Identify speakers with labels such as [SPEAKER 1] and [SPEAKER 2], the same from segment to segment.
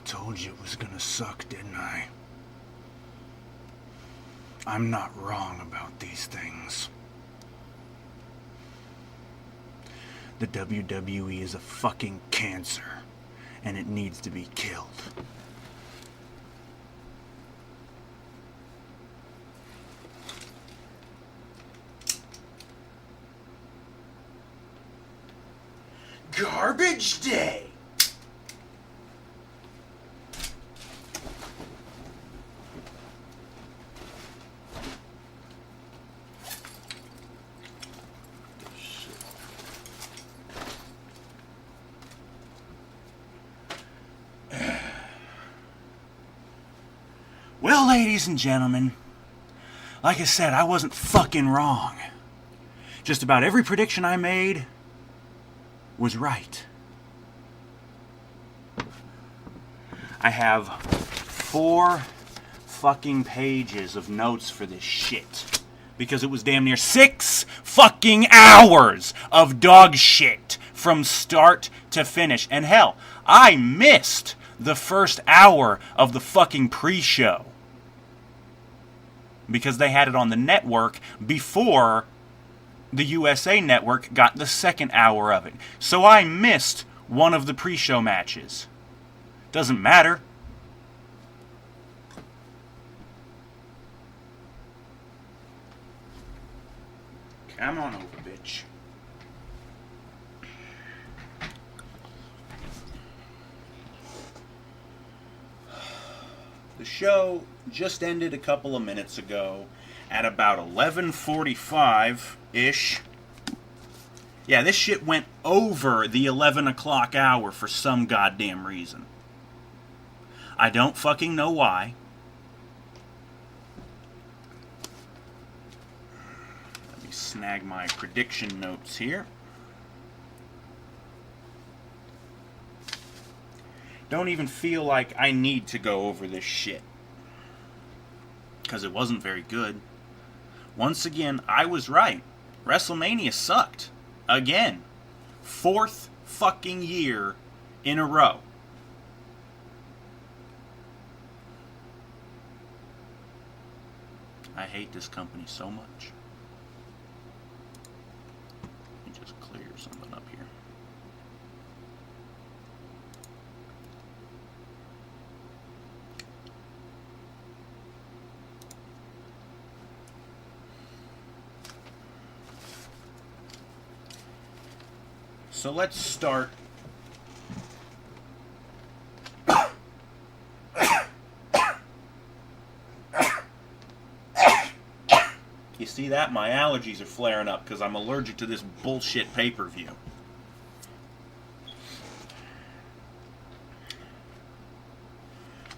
[SPEAKER 1] told you it was gonna suck, didn't I? I'm not wrong about these things. The WWE is a fucking cancer, and it needs to be killed. Garbage day! Well, ladies and gentlemen, like I said, I wasn't fucking wrong. Just about every prediction I made was right. I have 4 fucking pages of notes for this shit. Because it was damn near 6 fucking hours of dog shit from start to finish. And hell, I missed the first hour of the fucking pre-show. Because they had it on the network before the USA Network got the second hour of it. So I missed one of the pre-show matches. Doesn't matter. Come on over, bitch. The show just ended a couple of minutes ago at about 11:45-ish. Yeah, this shit went over the 11 o'clock hour for some goddamn reason. I don't fucking know why. Let me snag my prediction notes here. Don't even feel like I need to go over this shit. Because it wasn't very good. Once again, I was right. WrestleMania sucked. Again. 4th fucking year in a row. I hate this company so much. Let me just clear something up here. So let's start. You see that? My allergies are flaring up because I'm allergic to this bullshit pay-per-view.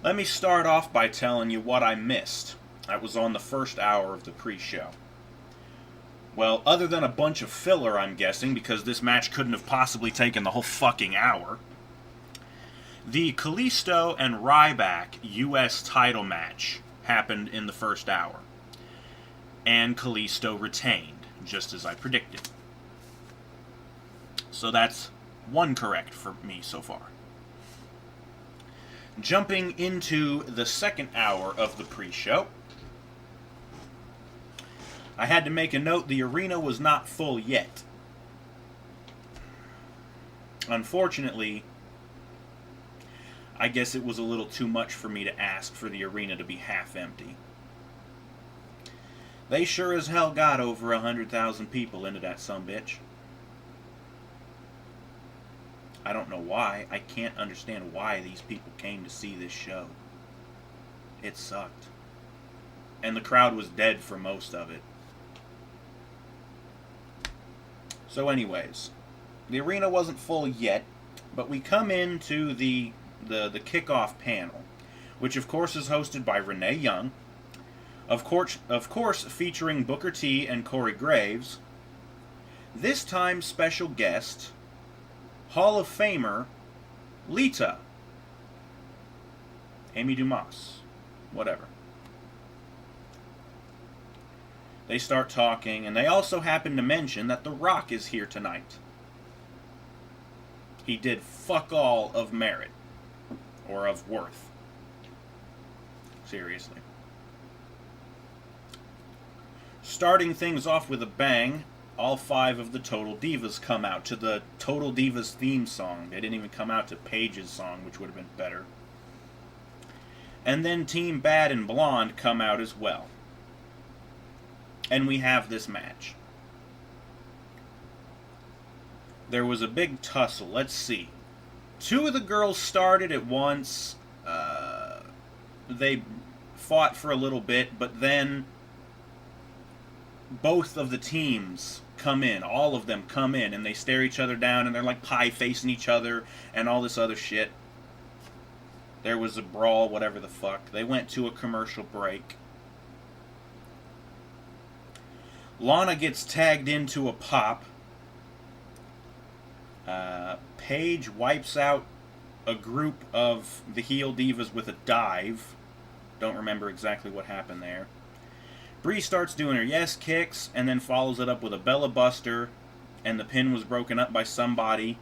[SPEAKER 1] Let me start off by telling you what I missed. That was on the first hour of the pre-show. Well, other than a bunch of filler, I'm guessing, because this match couldn't have possibly taken the whole fucking hour. The Kalisto and Ryback US title match happened in the first hour. And Kalisto retained, just as I predicted. So that's 1 correct for me so far. Jumping into the second hour of the pre-show, I had to make a note the arena was not full yet. Unfortunately, I guess it was a little too much for me to ask for the arena to be half empty. They sure as hell got over 100,000 people into that sumbitch. I don't know why. I can't understand why these people came to see this show. It sucked. And the crowd was dead for most of it. So anyways, the arena wasn't full yet, but we come into the kickoff panel, which of course is hosted by Renee Young, of course featuring Booker T and Corey Graves. This time special guest, Hall of Famer Lita, Amy Dumas, whatever. They start talking, and they also happen to mention that The Rock is here tonight. He did fuck all of merit. or of worth. Seriously. Starting things off with a bang, all 5 of the Total Divas come out to the Total Divas theme song. They didn't even come out to Paige's song, which would have been better. And then Team Bad and Blonde come out as well. And we have this match. There was a big tussle. Let's see. 2 of the girls started at once. They fought for a little bit, but then both of the teams come in. All of them come in, and they stare each other down, and they're like pie-facing each other, and all this other shit. There was a brawl, whatever the fuck. They went to a commercial break. Lana gets tagged into a pop. Paige wipes out a group of the heel divas with a dive. Don't remember exactly what happened there. Brie starts doing her yes kicks and then follows it up with a Bella Buster, and the pin was broken up by somebody.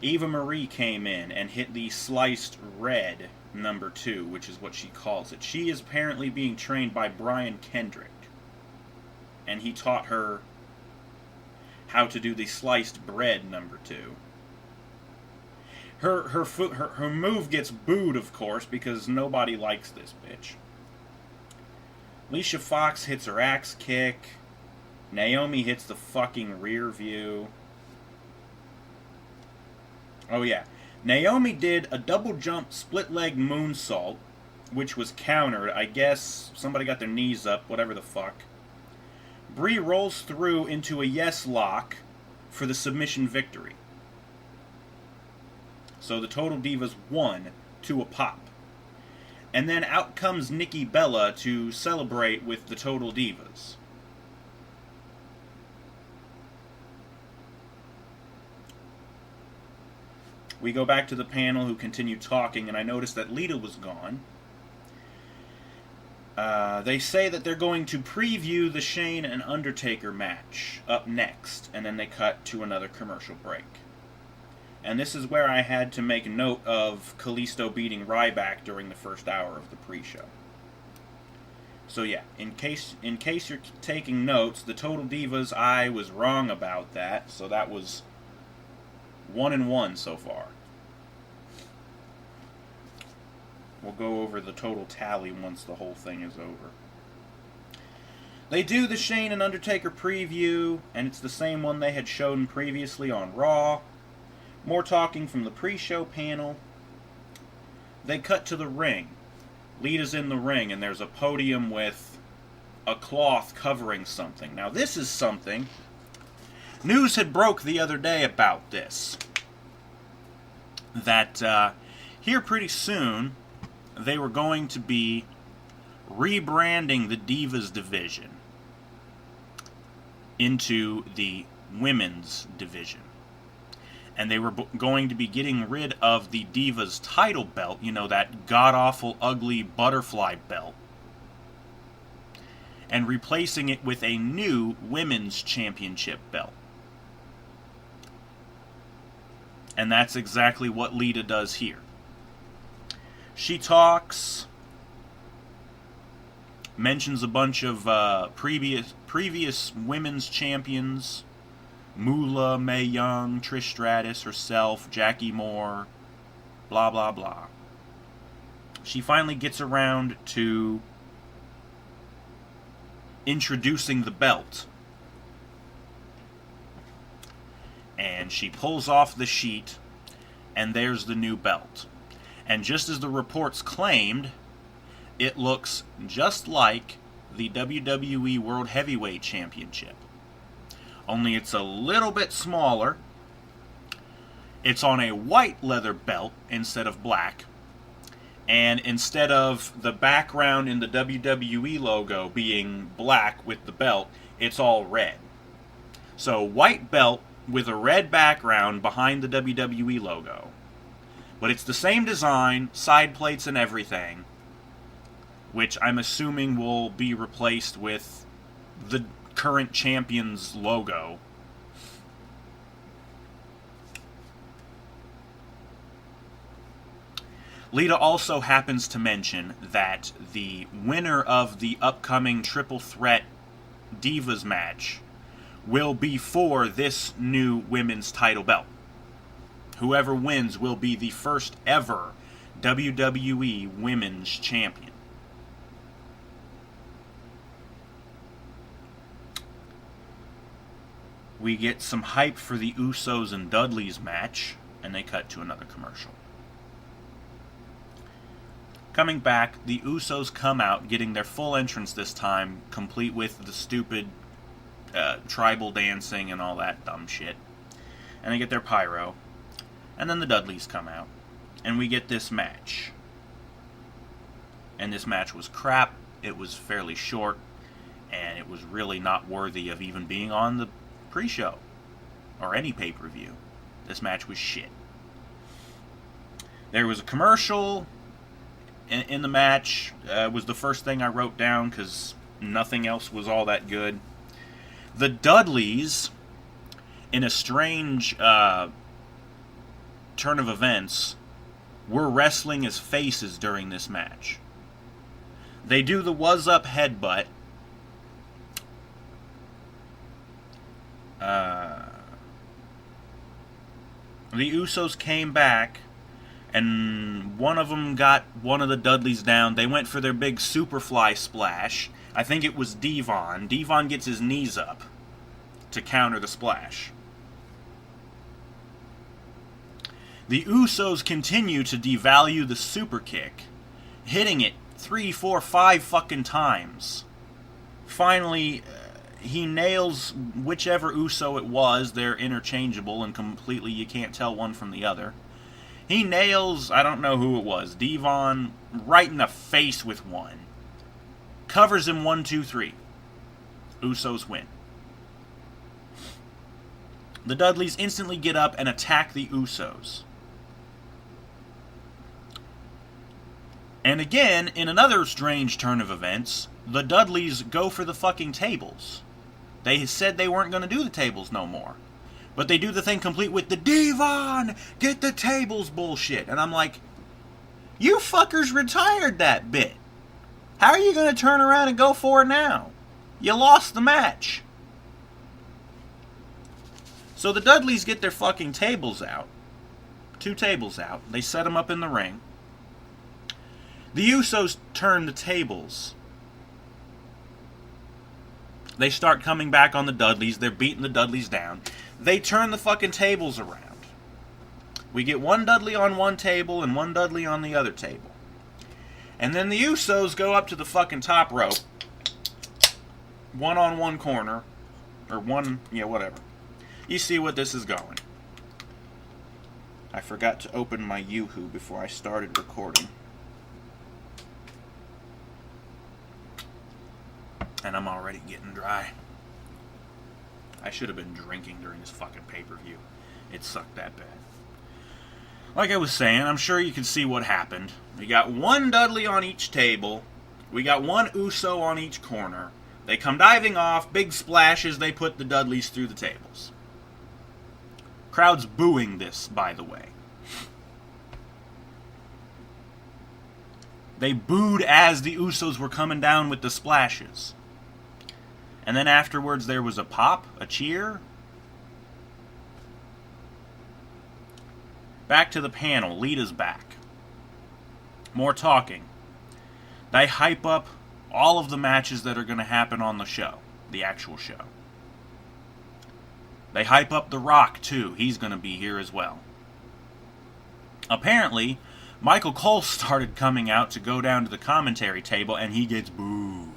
[SPEAKER 1] Eva Marie came in and hit the sliced red number 2, which is what she calls it. She is apparently being trained by Brian Kendrick, and he taught her how to do the sliced bread number 2. Her move gets booed, of course, because nobody likes this bitch. Alicia Fox hits her axe kick. Naomi hits the fucking rear view. Oh yeah. Naomi did a double jump split leg moonsault, which was countered. I guess somebody got their knees up, whatever the fuck. Brie rolls through into a yes lock for the submission victory. So the Total Divas won to a pop. And then out comes Nikki Bella to celebrate with the Total Divas. We go back to the panel, who continue talking, and I noticed that Lita was gone. They say that they're going to preview the Shane and Undertaker match up next, and then they cut to another commercial break. And this is where I had to make note of Kalisto beating Ryback during the first hour of the pre-show. So yeah, in case you're taking notes, the Total Divas, I was wrong about that, so that was 1-1 so far. We'll go over the total tally once the whole thing is over. They do the Shane and Undertaker preview, and it's the same one they had shown previously on Raw. More talking from the pre-show panel. They cut to the ring. Lita's in the ring, and there's a podium with a cloth covering something. Now, this is something. News had broke the other day about this. That here pretty soon, they were going to be rebranding the Divas division into the Women's division. And they were going to be getting rid of the Divas title belt, you know, that god-awful, ugly butterfly belt, and replacing it with a new Women's Championship belt. And that's exactly what Lita does here. She talks, mentions a bunch of previous women's champions, Moolah, Mae Young, Trish Stratus, herself, Jackie Moore, blah, blah, blah. She finally gets around to introducing the belt. And she pulls off the sheet, and there's the new belt. And just as the reports claimed, it looks just like the WWE World Heavyweight Championship. Only it's a little bit smaller. It's on a white leather belt instead of black. And instead of the background in the WWE logo being black with the belt, it's all red. So white belt with a red background behind the WWE logo. But it's the same design, side plates and everything, which I'm assuming will be replaced with the current champion's logo. Lita also happens to mention that the winner of the upcoming Triple Threat Divas match will be for this new women's title belt. Whoever wins will be the first ever WWE Women's Champion. We get some hype for the Usos and Dudley's match, and they cut to another commercial. Coming back, the Usos come out, getting their full entrance this time, complete with the stupid tribal dancing and all that dumb shit. And they get their pyro. And then the Dudleys come out. And we get this match. And this match was crap. It was fairly short. And it was really not worthy of even being on the pre-show. Or any pay-per-view. This match was shit. There was a commercial in the match. Was the first thing I wrote down because nothing else was all that good. The Dudleys, in a strange turn of events, were wrestling as faces during this match. They do the was up headbutt. The Usos came back, and one of them got one of the Dudleys down. They went for their big Superfly splash. I think it was Devon. Devon gets his knees up to counter the splash. The Usos continue to devalue the super kick, hitting it 3, 4, 5 fucking times. Finally, he nails whichever Uso it was. They're interchangeable and completely, you can't tell one from the other. He nails, I don't know who it was, Devon right in the face with one. Covers him 1, 2, 3. Usos win. The Dudleys instantly get up and attack the Usos. And again, in another strange turn of events, the Dudleys go for the fucking tables. They said they weren't going to do the tables no more. But they do the thing complete with the Devon, get the tables bullshit. And I'm like, you fuckers retired that bit. How are you going to turn around and go for it now? You lost the match. So the Dudleys get their fucking tables out. 2 tables out. They set them up in the ring. The Usos turn the tables. They start coming back on the Dudleys. They're beating the Dudleys down. They turn the fucking tables around. We get one Dudley on one table and one Dudley on the other table. And then the Usos go up to the fucking top rope. One on one corner. Or one, yeah, whatever. You see what this is going. I forgot to open my Yoo-hoo before I started recording. And I'm already getting dry. I should have been drinking during this fucking pay-per-view. It sucked that bad. Like I was saying, I'm sure you can see what happened. We got one Dudley on each table. We got one Uso on each corner. They come diving off, big splashes, they put the Dudleys through the tables. Crowd's booing this, by the way. They booed as the Usos were coming down with the splashes. And then afterwards there was a pop, a cheer. Back to the panel. Lita's back. More talking. They hype up all of the matches that are going to happen on the show. The actual show. They hype up The Rock, too. He's going to be here as well. Apparently, Michael Cole started coming out to go down to the commentary table, and he gets booed.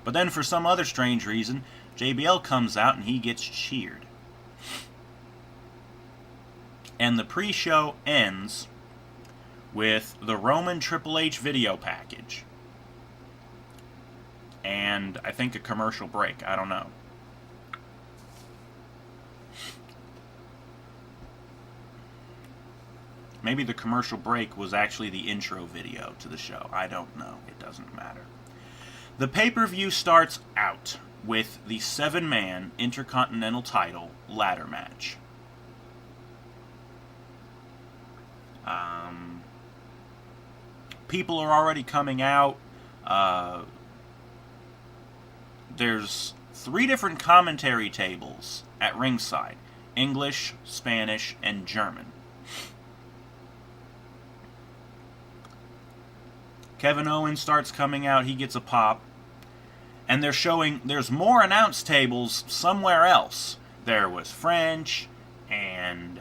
[SPEAKER 1] But then, for some other strange reason, JBL comes out and he gets cheered. And the pre-show ends with the Roman Triple H video package. And I think a commercial break. I don't know. Maybe the commercial break was actually the intro video to the show. I don't know. It doesn't matter. The pay-per-view starts out with the 7-man Intercontinental title ladder match. People are already coming out. There's 3 different commentary tables at ringside. English, Spanish, and German. Kevin Owens starts coming out. He gets a pop. And they're showing there's more announce tables somewhere else. There was French and...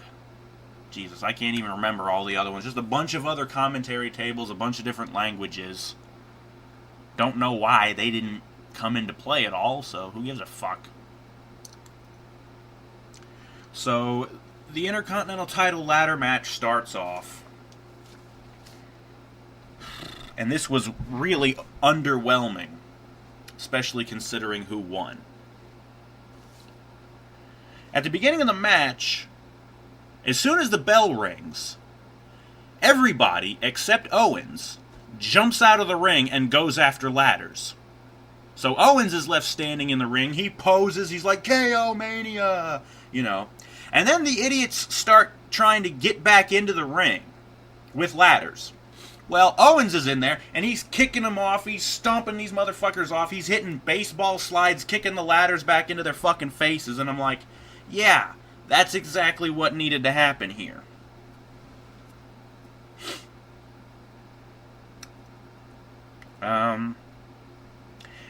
[SPEAKER 1] Jesus, I can't even remember all the other ones. Just a bunch of other commentary tables, a bunch of different languages. Don't know why they didn't come into play at all, so who gives a fuck? So, the Intercontinental title ladder match starts off. And this was really underwhelming, especially considering who won. At the beginning of the match, as soon as the bell rings, everybody except Owens jumps out of the ring and goes after ladders. So Owens is left standing in the ring. He poses. He's like, KO Mania, you know. And then the idiots start trying to get back into the ring with ladders. Well, Owens is in there, and he's kicking them off. He's stomping these motherfuckers off. He's hitting baseball slides, kicking the ladders back into their fucking faces. And I'm like, yeah, that's exactly what needed to happen here.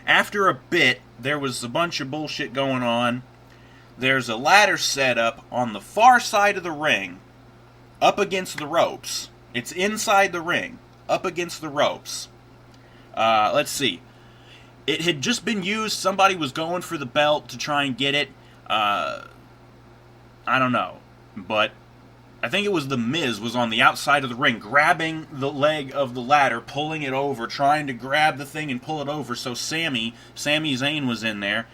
[SPEAKER 1] After a bit, there was a bunch of bullshit going on. There's a ladder set up on the far side of the ring, up against the ropes. It's inside the ring, up against the ropes. Let's see. It had just been used. Somebody was going for the belt to try and get it. I don't know. But I think it was The Miz was on the outside of the ring, grabbing the leg of the ladder, pulling it over, trying to grab the thing and pull it over. So Sami Zayn was in there.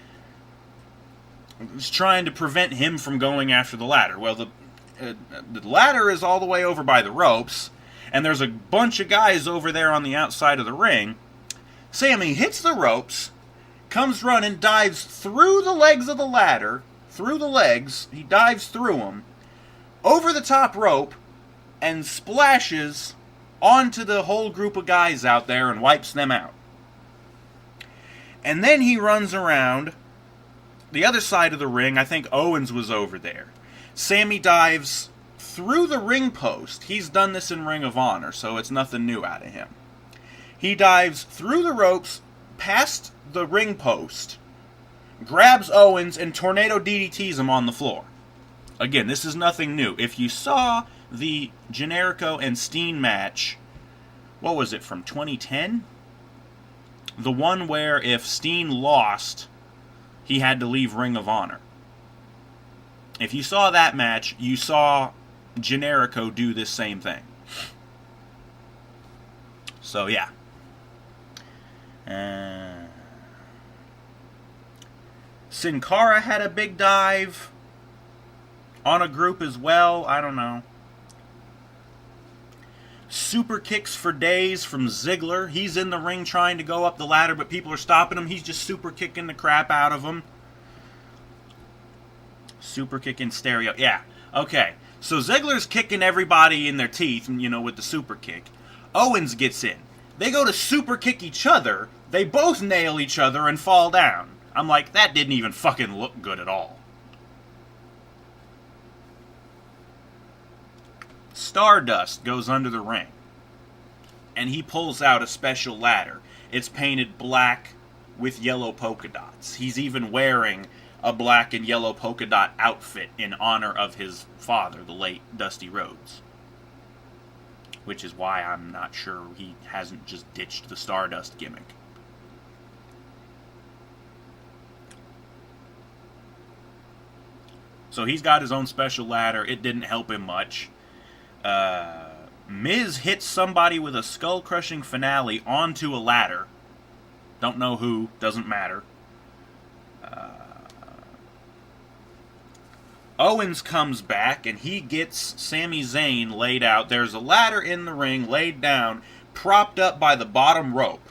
[SPEAKER 1] Was trying to prevent him from going after the ladder. Well, the ladder is all the way over by the ropes, and there's a bunch of guys over there on the outside of the ring. Sami hits the ropes, comes running, dives through the legs of the ladder, through the legs, he dives through them, over the top rope, and splashes onto the whole group of guys out there and wipes them out. And then he runs around the other side of the ring. I think Owens was over there. Sami dives through the ring post. He's done this in Ring of Honor, so it's nothing new out of him. He dives through the ropes, past the ring post, grabs Owens, and tornado DDTs him on the floor. Again, this is nothing new. If you saw the Generico and Steen match, what was it, from 2010? The one where if Steen lost, he had to leave Ring of Honor. If you saw that match, you saw Generico do this same thing. So, yeah. Sin Cara had a big dive on a group as well. I don't know. Super kicks for days from Ziggler. He's in the ring trying to go up the ladder, but people are stopping him. He's just super kicking the crap out of him. Super kicking stereo. Yeah. Okay. So Ziggler's kicking everybody in their teeth, you know, with the super kick. Owens gets in. They go to super kick each other. They both nail each other and fall down. I'm like, that didn't even fucking look good at all. Stardust goes under the ring, and he pulls out a special ladder. It's painted black with yellow polka dots. He's even wearing a black and yellow polka dot outfit in honor of his father, the late Dusty Rhodes. Which is why I'm not sure he hasn't just ditched the Stardust gimmick. So he's got his own special ladder. It didn't help him much. Miz hits somebody with a skull-crushing finale onto a ladder. Don't know who, doesn't matter. Owens comes back, and he gets Sami Zayn laid out. There's a ladder in the ring, laid down, propped up by the bottom rope.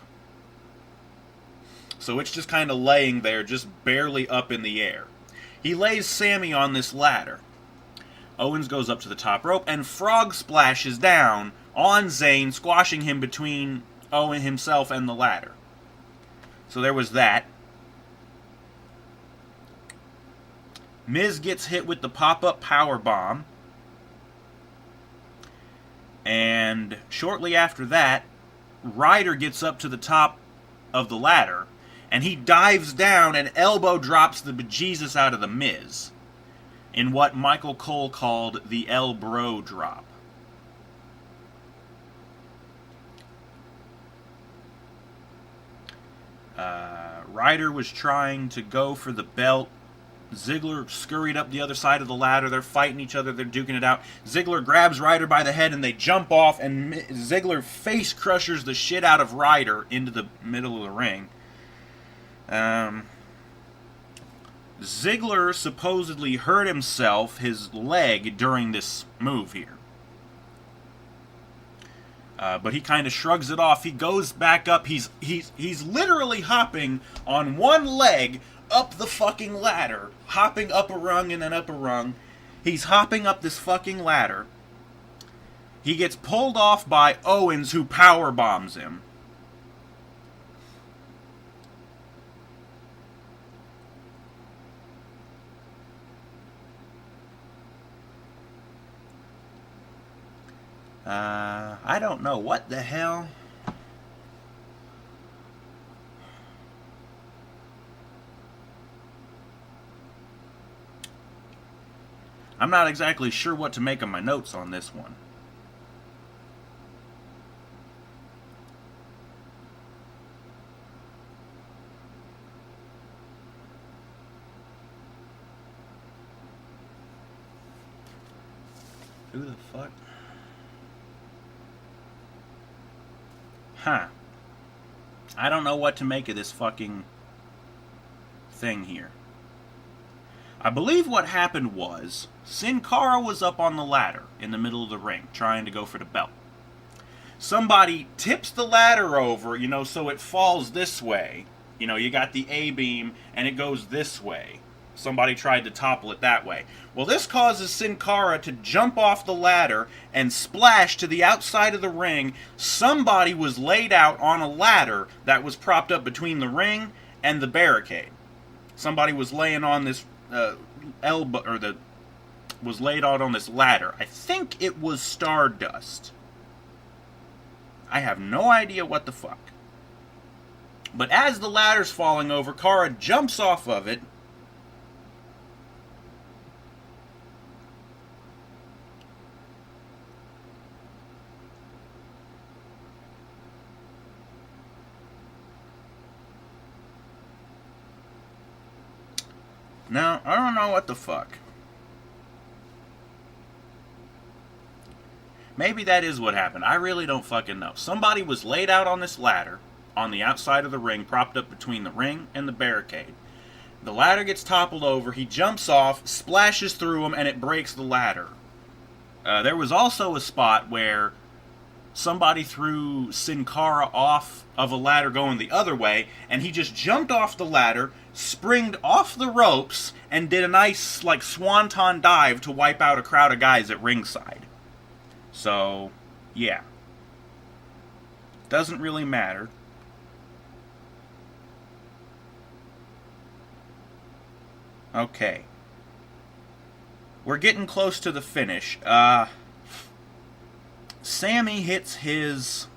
[SPEAKER 1] So it's just kind of laying there, just barely up in the air. He lays Sami on this ladder. Owens goes up to the top rope and frog splashes down on Zayn, squashing him between Owen himself and the ladder. So there was that. Miz gets hit with the pop-up powerbomb. And shortly after that, Ryder gets up to the top of the ladder, and he dives down and elbow drops the bejesus out of the Miz in what Michael Cole called the El Bro drop. Ryder was trying to go for the belt. Ziggler scurried up the other side of the ladder. They're fighting each other. They're duking it out. Ziggler grabs Ryder by the head, and they jump off, and Ziggler face crushers the shit out of Ryder into the middle of the ring. Ziggler supposedly hurt himself, his leg, during this move here. But he kind of shrugs it off. He goes back up. He's literally hopping on one leg up the fucking ladder, hopping up a rung and then up a rung. He's hopping up this fucking ladder. He gets pulled off by Owens, who power bombs him. I don't know what the hell. I'm not exactly sure what to make of my notes on this one. Who the fuck? Huh. I don't know what to make of this fucking thing here. I believe what happened was Sin Cara was up on the ladder in the middle of the ring trying to go for the belt. Somebody tips the ladder over, so it falls this way. You got the A-beam and it goes this way. Somebody tried to topple it that way. Well, this causes Sin Cara to jump off the ladder and splash to the outside of the ring. Somebody was laid out on a ladder that was propped up between the ring and the barricade. Somebody was laying on this was laid out on this ladder. I think it was Stardust. I have no idea what the fuck. But as the ladder's falling over, Cara jumps off of it. Now, I don't know what the fuck. Maybe that is what happened. I really don't fucking know. Somebody was laid out on this ladder on the outside of the ring, propped up between the ring and the barricade. The ladder gets toppled over. He jumps off, splashes through him, and it breaks the ladder. There was also a spot where somebody threw Sin Cara off of a ladder going the other way, and he just jumped off the ladder, springed off the ropes, and did a nice, swanton dive to wipe out a crowd of guys at ringside. So, yeah. Doesn't really matter. Okay. We're getting close to the finish. Sammy hits his...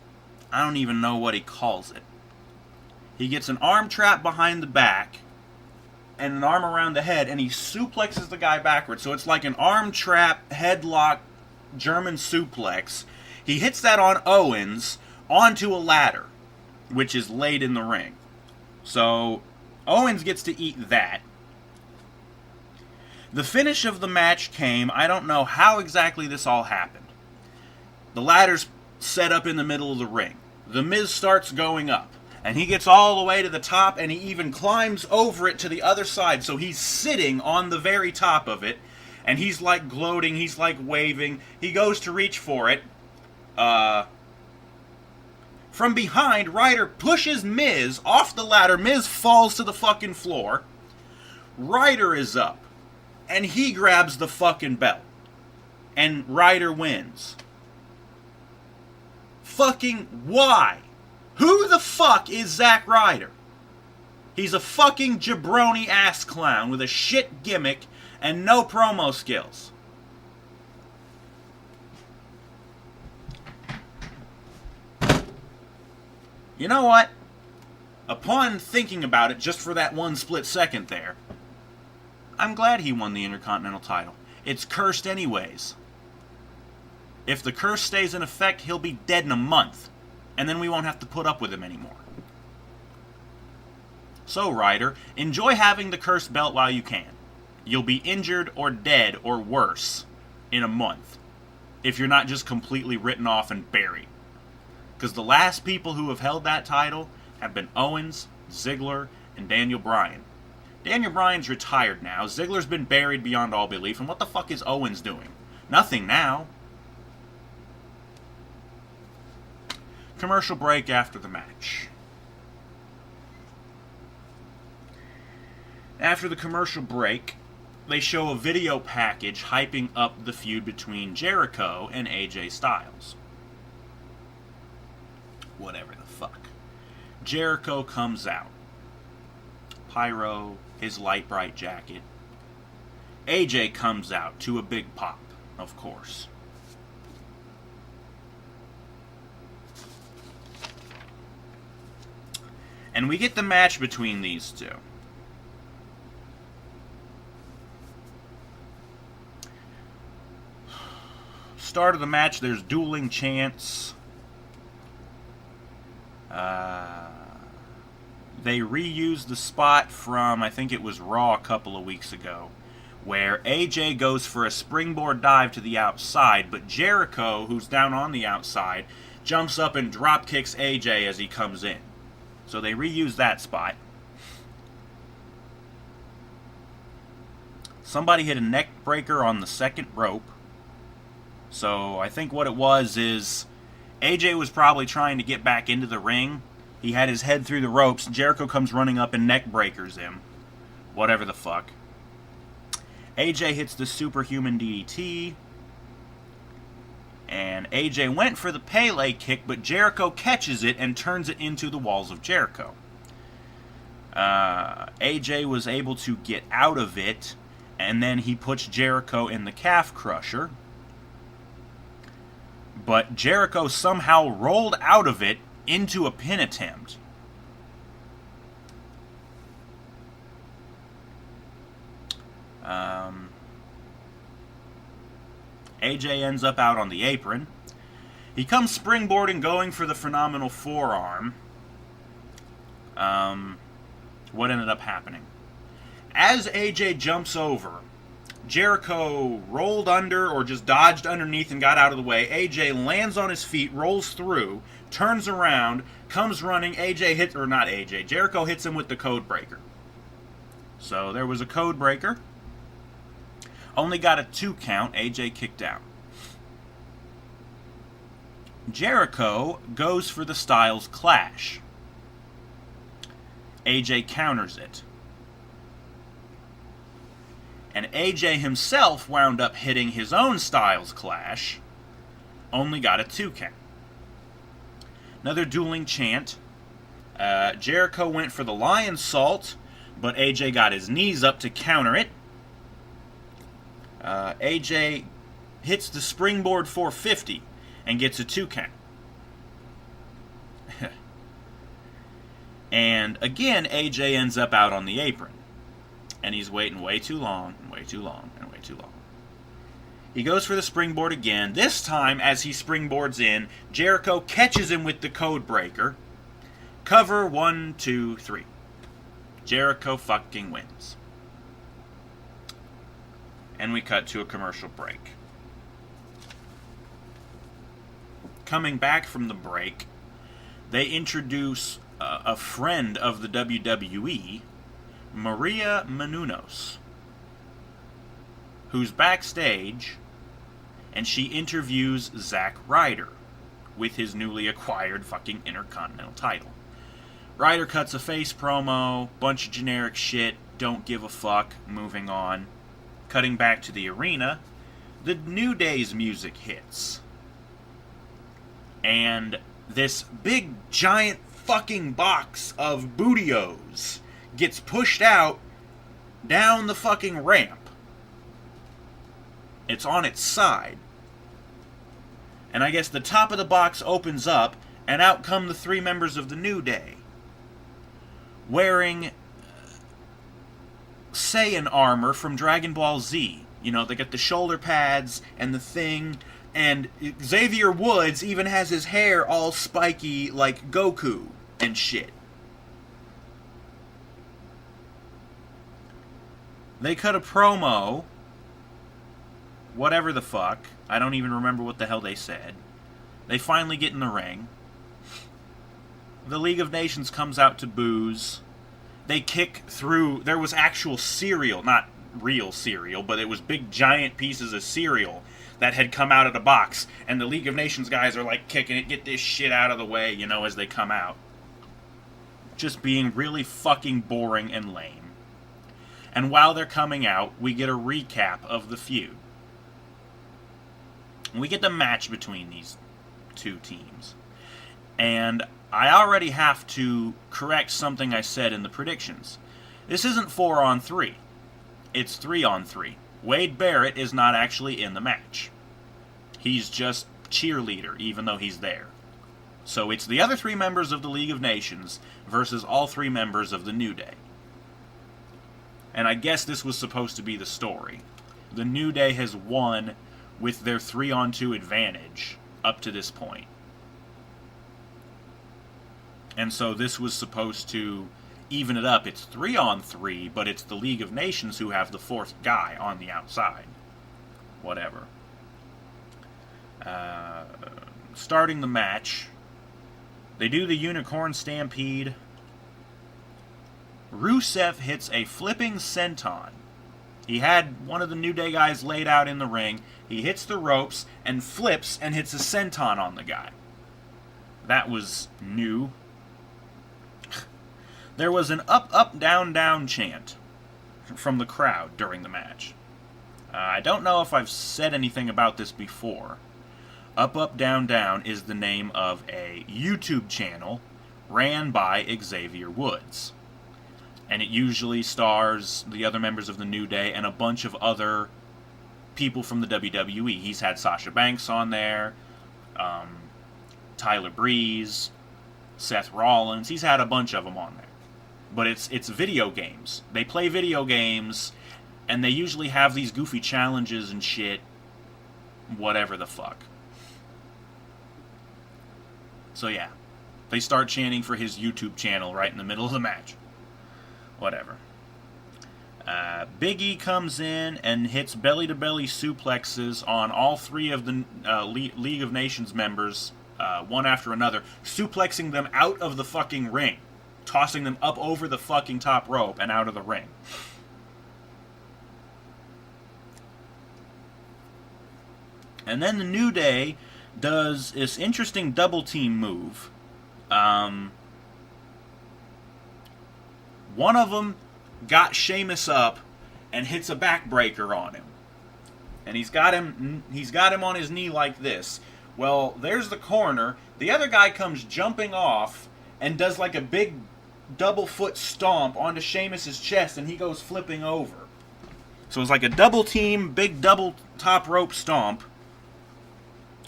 [SPEAKER 1] I don't even know what he calls it. He gets an arm trap behind the back and an arm around the head, and he suplexes the guy backwards. So it's like an arm trap, headlock, German suplex. He hits that on Owens onto a ladder, which is laid in the ring. So Owens gets to eat that. The finish of the match came. I don't know how exactly this all happened. The ladder's set up in the middle of the ring. The Miz starts going up, and he gets all the way to the top, and he even climbs over it to the other side. So he's sitting on the very top of it, and he's gloating, he's waving. He goes to reach for it. From behind, Ryder pushes Miz off the ladder. Miz falls to the fucking floor. Ryder is up, and he grabs the fucking belt. And Ryder wins. fucking why? Who the fuck is Zack Ryder? He's a fucking jabroni ass clown with a shit gimmick and no promo skills. You know what? Upon thinking about it just for that one split second there, I'm glad he won the Intercontinental title. It's cursed anyways. If the curse stays in effect, he'll be dead in a month, and then we won't have to put up with him anymore. So, Ryder, enjoy having the cursed belt while you can. You'll be injured or dead or worse in a month, if you're not just completely written off and buried. Because the last people who have held that title have been Owens, Ziggler, and Daniel Bryan. Daniel Bryan's retired now. Ziggler's been buried beyond all belief. And what the fuck is Owens doing? Nothing now. Commercial break after the match. After the commercial break, they show a video package hyping up the feud between Jericho and AJ Styles. Whatever the fuck. Jericho comes out. Pyro, his light bright jacket. AJ comes out to a big pop, of course. And we get the match between these two. Start of the match, there's dueling chants. They reused the spot from, I think it was Raw a couple of weeks ago, where AJ goes for a springboard dive to the outside, but Jericho, who's down on the outside, jumps up and drop kicks AJ as he comes in. So they reused that spot. Somebody hit a neck breaker on the second rope. So I think what it was is AJ was probably trying to get back into the ring. He had his head through the ropes. Jericho comes running up and neck breakers him. Whatever the fuck. AJ hits the superhuman DDT. And AJ went for the Pele kick, but Jericho catches it and turns it into the walls of Jericho. AJ was able to get out of it, and then he puts Jericho in the calf crusher. But Jericho somehow rolled out of it into a pin attempt. AJ ends up out on the apron. He comes springboarding, going for the phenomenal forearm. What ended up happening? As AJ jumps over, Jericho rolled under or just dodged underneath and got out of the way. AJ lands on his feet, rolls through, turns around, comes running. Jericho hits him with the code breaker. So there was a code breaker. Only got a 2 count. AJ kicked out. Jericho goes for the Styles Clash. AJ counters it. And AJ himself wound up hitting his own Styles Clash. Only got a 2 count. Another dueling chant. Jericho went for the Lion Salt, but AJ got his knees up to counter it. AJ hits the springboard 450 and gets a 2 count. And again, AJ ends up out on the apron. And he's waiting way too long, and way too long, and way too long. He goes for the springboard again. This time, as he springboards in, Jericho catches him with the code breaker. Cover 1, 2, 3. Jericho fucking wins. And we cut to a commercial break. Coming back from the break, they introduce a friend of the WWE, Maria Menounos, who's backstage, and she interviews Zack Ryder with his newly acquired fucking Intercontinental title. Ryder cuts a face promo, bunch of generic shit, don't give a fuck, moving on. Cutting back to the arena, the New Day's music hits. and this big giant fucking box of Bootios gets pushed out down the fucking ramp. It's on its side. And I guess the top of the box opens up, and out come the 3 members of the New Day, wearing Saiyan armor from Dragon Ball Z. You know, they got the shoulder pads and the thing, and Xavier Woods even has his hair all spiky like Goku and shit. They cut a promo, whatever the fuck. I don't even remember what the hell they said. They finally get in the ring. The League of Nations comes out to booze. They kick through. There was actual cereal, not real cereal, but it was big giant pieces of cereal that had come out of the box. And the League of Nations guys are like kicking it, get this shit out of the way, you know, as they come out. Just being really fucking boring and lame. And while they're coming out, we get a recap of the feud. We get the match between these 2 teams. And I already have to correct something I said in the predictions. This isn't 4-on-3. It's 3-on-3. Wade Barrett is not actually in the match. He's just cheerleader, even though he's there. So it's the other 3 members of the League of Nations versus all 3 members of the New Day. And I guess this was supposed to be the story. The New Day has won with their 3-on-2 advantage up to this point. And so this was supposed to even it up. It's 3-on-3, but it's the League of Nations who have the 4th guy on the outside. Whatever. Starting the match, they do the Unicorn Stampede. Rusev hits a flipping senton. He had one of the New Day guys laid out in the ring. He hits the ropes and flips and hits a senton on the guy. That was new. There was an up, up, down, down chant from the crowd during the match. I don't know if I've said anything about this before. Up, up, down, down is the name of a YouTube channel ran by Xavier Woods. And it usually stars the other members of the New Day and a bunch of other people from the WWE. He's had Sasha Banks on there, Tyler Breeze, Seth Rollins. He's had a bunch of them on there. But it's video games. They play video games, and they usually have these goofy challenges and shit. Whatever the fuck. So yeah, they start chanting for his YouTube channel right in the middle of the match. Whatever. Big E comes in and hits belly-to-belly suplexes on all 3 of the League of Nations members, one after another, suplexing them out of the fucking ring, tossing them up over the fucking top rope and out of the ring. And then the New Day does this interesting double team move. One of them got Sheamus up and hits a backbreaker on him. And he's got him on his knee like this. Well, there's the corner. The other guy comes jumping off and does like a big double foot stomp onto Sheamus's chest, and he goes flipping over. So it's like a double team, big double top rope stomp.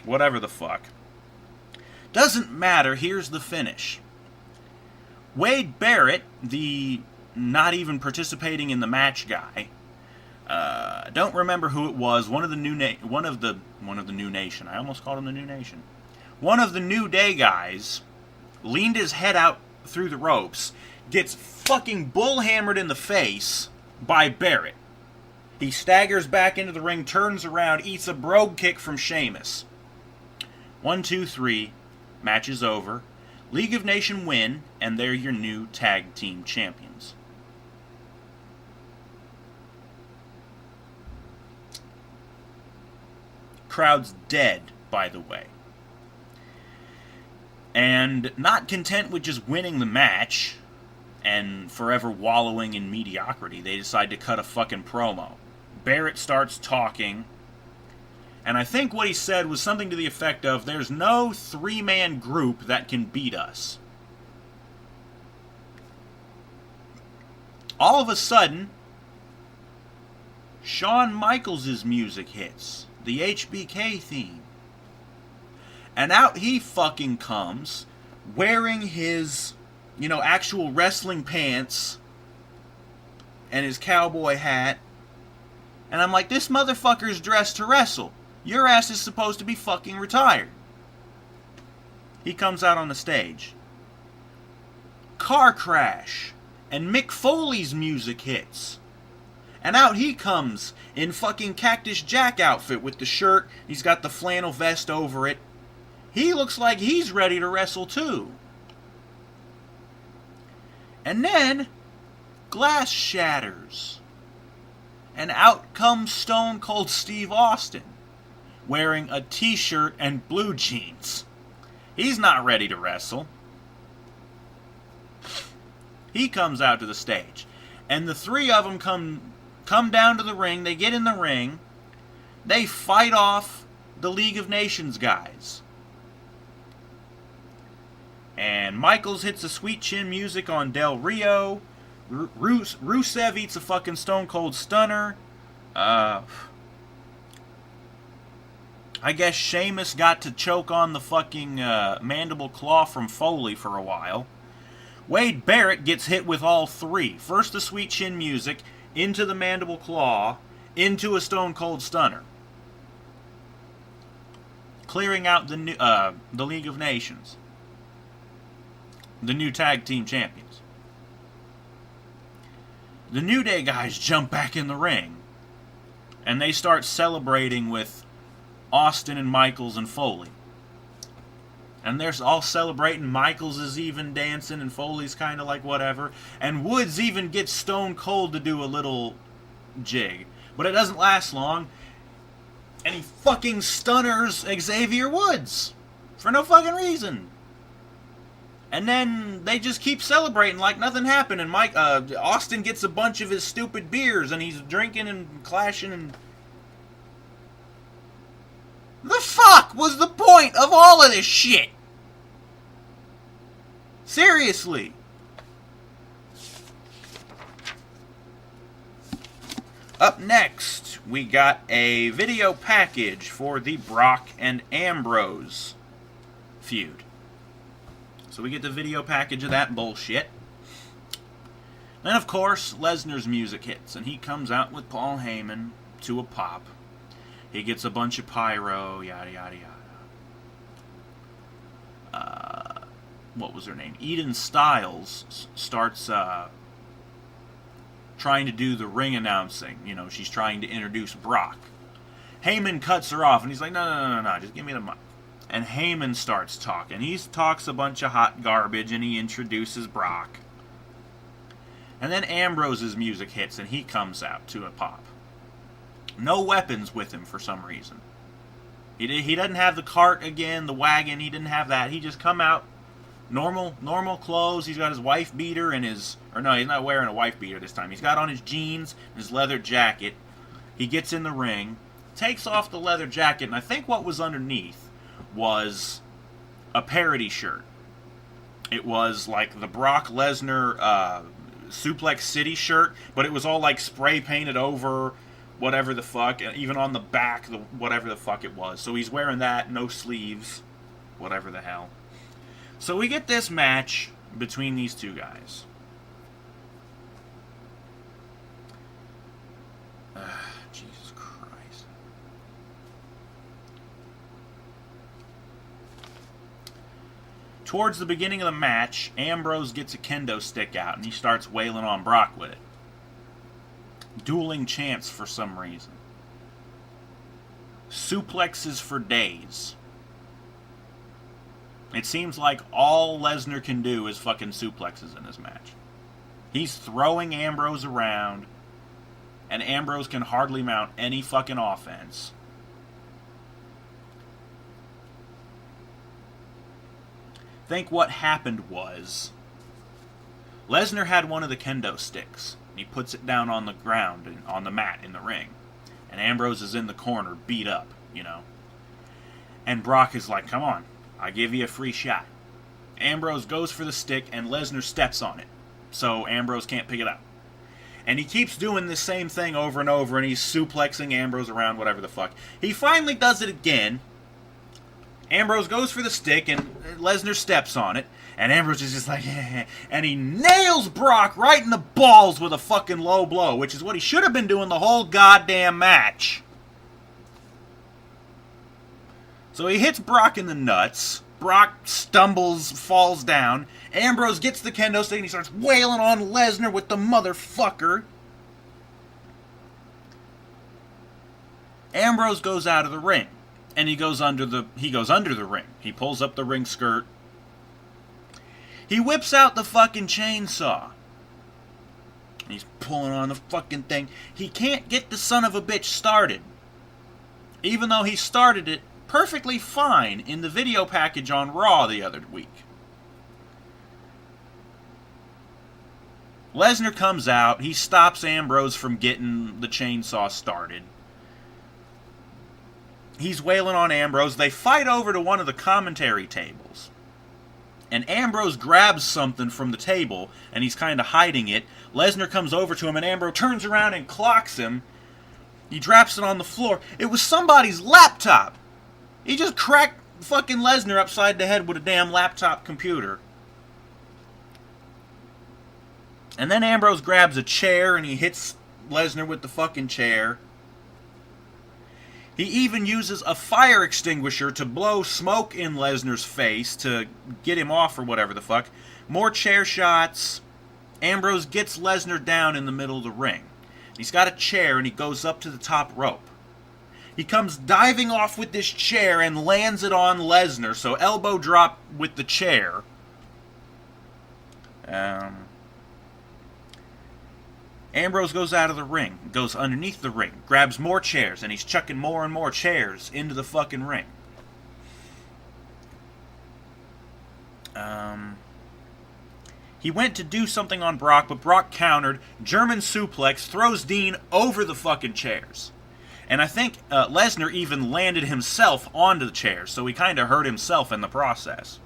[SPEAKER 1] Whatever the fuck. Doesn't matter, here's the finish. Wade Barrett, the not even participating in the match guy, don't remember who it was. One of the New Nation. I almost called him the New Nation. One of the New Day guys leaned his head out through the ropes, gets fucking bullhammered in the face by Barrett. He staggers back into the ring, turns around, eats a brogue kick from Sheamus. 1, 2, 3. Match is over. League of Nations win, and they're your new tag team champions. Crowd's dead, by the way. And not content with just winning the match and forever wallowing in mediocrity, they decide to cut a fucking promo. Barrett starts talking, And I think what he said was something to the effect of, there's no three-man group that can beat us. All of a sudden, Shawn Michaels' music hits. The HBK theme. And out he fucking comes, wearing his, actual wrestling pants and his cowboy hat. And I'm like, this motherfucker's dressed to wrestle. Your ass is supposed to be fucking retired. He comes out on the stage. Car crash. And Mick Foley's music hits. And out he comes in fucking Cactus Jack outfit with the shirt. He's got the flannel vest over it. He looks like he's ready to wrestle too. And then, glass shatters. And out comes Stone Cold Steve Austin, wearing a t-shirt and blue jeans. He's not ready to wrestle. He comes out to the stage. And the three of them come down to the ring. They get in the ring. They fight off the League of Nations guys. And Michaels hits a sweet chin music on Del Rio. Rusev eats a fucking Stone Cold Stunner. I guess Sheamus got to choke on the fucking mandible claw from Foley for a while. Wade Barrett gets hit with all three. First the sweet chin music, into the mandible claw, into a Stone Cold Stunner. Clearing out the League of Nations. The new tag team champions. The New Day guys jump back in the ring. And they start celebrating with Austin and Michaels and Foley. And they're all celebrating. Michaels is even dancing and Foley's kind of like whatever. And Woods even gets Stone Cold to do a little jig. But it doesn't last long. And he fucking stunners Xavier Woods. For no fucking reason. And then they just keep celebrating like nothing happened. And Austin gets a bunch of his stupid beers. And he's drinking and clashing and... The fuck was the point of all of this shit? Seriously. Up next, we got a video package for the Brock and Ambrose feud. So we get the video package of that bullshit. Then, of course, Lesnar's music hits, and he comes out with Paul Heyman to a pop. He gets a bunch of pyro, yada, yada, yada. What was her name? Eden Styles starts trying to do the ring announcing. She's trying to introduce Brock. Heyman cuts her off, and he's like, no, just give me the mic. And Heyman starts talking. He talks a bunch of hot garbage, and he introduces Brock. And then Ambrose's music hits, and he comes out to a pop. No weapons with him for some reason. He doesn't have the cart again, the wagon. He didn't have that. He just come out, normal clothes. He's got his wife beater and his... Or no, he's not wearing a wife beater this time. He's got on his jeans, his leather jacket. He gets in the ring, takes off the leather jacket, and I think what was underneath was a parody shirt. It was like the Brock Lesnar Suplex City shirt, but it was all like spray painted over... whatever the fuck, even on the back, whatever the fuck it was. So he's wearing that, no sleeves, whatever the hell. So we get this match between these two guys. Jesus Christ. Towards the beginning of the match, Ambrose gets a kendo stick out, and he starts wailing on Brock with it. Dueling chants for some reason. Suplexes for days. It seems like all Lesnar can do is fucking suplexes in this match. He's throwing Ambrose around, and Ambrose can hardly mount any fucking offense. I think what happened was Lesnar had one of the kendo sticks. He puts it down on the ground, on the mat in the ring. And Ambrose is in the corner, beat up. you know. And Brock is like, come on, I give you a free shot. Ambrose goes for the stick, and Lesnar steps on it, so Ambrose can't pick it up. And he keeps doing the same thing over and over, and he's suplexing Ambrose around, whatever the fuck. He finally does it again. Ambrose goes for the stick, and Lesnar steps on it, and Ambrose is just like, and he nails Brock right in the balls with a fucking low blow, which is what he should have been doing the whole goddamn match. So he hits Brock in the nuts. Brock stumbles, falls down. Ambrose gets the kendo stick and he starts wailing on Lesnar with the motherfucker. Ambrose goes out of the ring, and he goes under the ring. He pulls up the ring skirt. He whips out the fucking chainsaw. He's pulling on the fucking thing. He can't get the son of a bitch started, even though he started it perfectly fine in the video package on Raw the other week. Lesnar comes out. He stops Ambrose from getting the chainsaw started. He's wailing on Ambrose. They fight over to one of the commentary tables. And Ambrose grabs something from the table, and he's kind of hiding it. Lesnar comes over to him, and Ambrose turns around and clocks him. He drops it on the floor. It was somebody's laptop. He just cracked fucking Lesnar upside the head with a damn laptop computer. And then Ambrose grabs a chair and he hits Lesnar with the fucking chair. He even uses a fire extinguisher to blow smoke in Lesnar's face to get him off or whatever the fuck. More chair shots. Ambrose gets Lesnar down in the middle of the ring. He's got a chair and he goes up to the top rope. He comes diving off with this chair and lands it on Lesnar, so elbow drop with the chair. Ambrose goes out of the ring, goes underneath the ring, grabs more chairs, and he's chucking more and more chairs into the fucking ring. He went to do something on Brock, but Brock countered, German suplex, throws Dean over the fucking chairs. And I think Lesnar even landed himself onto the chairs, so he kind of hurt himself in the process.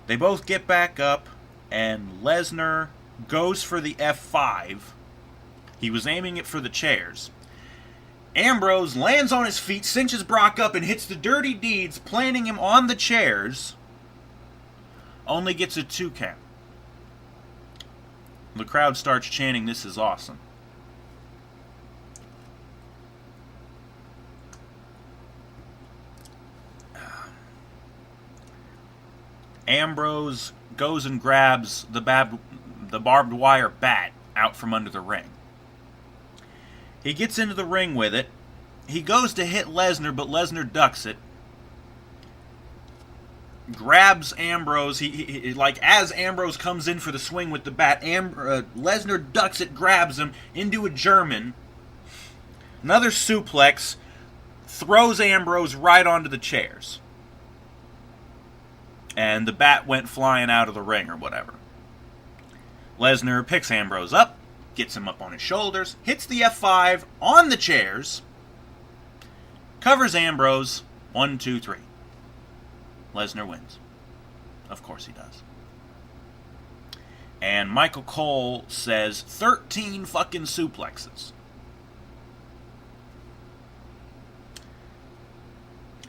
[SPEAKER 1] They both get back up, and Lesnar goes for the F5. He was aiming it for the chairs. Ambrose lands on his feet, cinches Brock up, and hits the dirty deeds, planting him on the chairs. Only gets a 2 count. The crowd starts chanting, "This is awesome." Ambrose goes and grabs the barbed wire bat out from under the ring. He gets into the ring with it. He goes to hit Lesnar, but Lesnar ducks it. Grabs Ambrose. He like as Ambrose comes in for the swing with the bat, Lesnar ducks it, grabs him into a German. Another suplex, throws Ambrose right onto the chairs. And the bat went flying out of the ring or whatever. Lesnar picks Ambrose up, gets him up on his shoulders, hits the F5 on the chairs, covers Ambrose, 1, 2, 3. Lesnar wins. Of course he does. And Michael Cole says 13 fucking suplexes.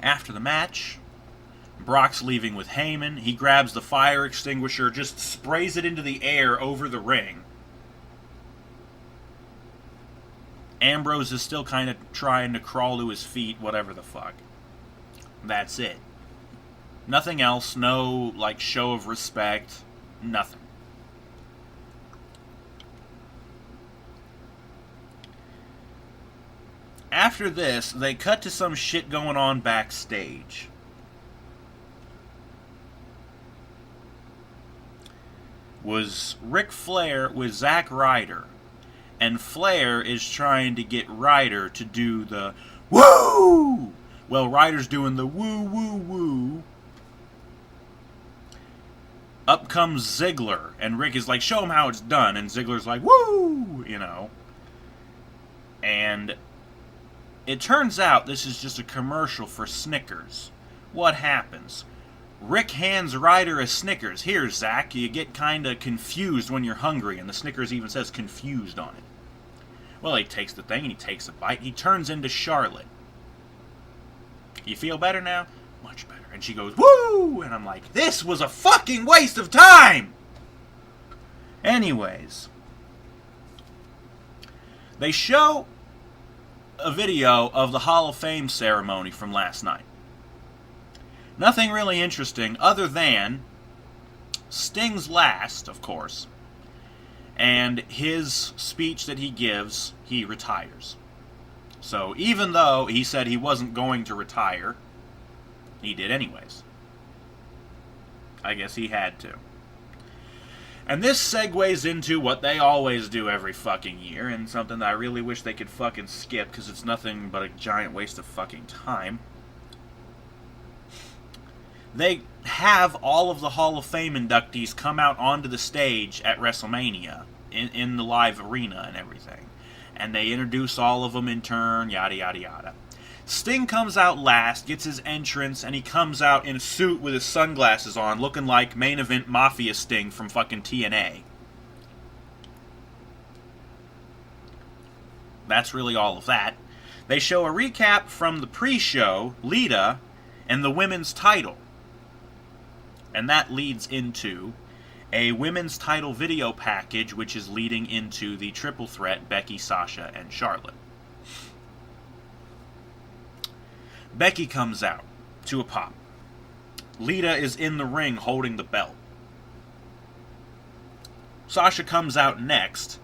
[SPEAKER 1] After the match, Brock's leaving with Heyman. He grabs the fire extinguisher, just sprays it into the air over the ring. Ambrose is still kind of trying to crawl to his feet, whatever the fuck. That's it. Nothing else, no, like, show of respect, nothing. After this, they cut to some shit going on backstage. Was Ric Flair with Zack Ryder, and Flair is trying to get Ryder to do the woo! Well, Ryder's doing the woo, woo, woo. Up comes Ziggler, and Rick is like, show him how it's done, and Ziggler's like, woo! You know. And it turns out this is just a commercial for Snickers. What happens? Rick hands Ryder a Snickers. Here, Zach, you get kind of confused when you're hungry, and the Snickers even says confused on it. Well, he takes the thing, and he takes a bite. He turns into Charlotte. You feel better now? Much better. And she goes, woo! And I'm like, this was a fucking waste of time! Anyways, they show a video of the Hall of Fame ceremony from last night. Nothing really interesting other than Sting's last, of course, and his speech that he gives, he retires. So even though he said he wasn't going to retire, he did anyways. I guess he had to. And this segues into what they always do every fucking year, and something that I really wish they could fucking skip, because it's nothing but a giant waste of fucking time. They have all of the Hall of Fame inductees come out onto the stage at WrestleMania, in the live arena and everything. And they introduce all of them in turn, yada yada yada. Sting comes out last, gets his entrance, and he comes out in a suit with his sunglasses on, looking like main event Mafia Sting from fucking TNA. That's really all of that. They show a recap from the pre-show, Lita, and the women's title. And that leads into a women's title video package, which is leading into the triple threat, Becky, Sasha, and Charlotte. Becky comes out to a pop. Lita is in the ring holding the belt. Sasha comes out next.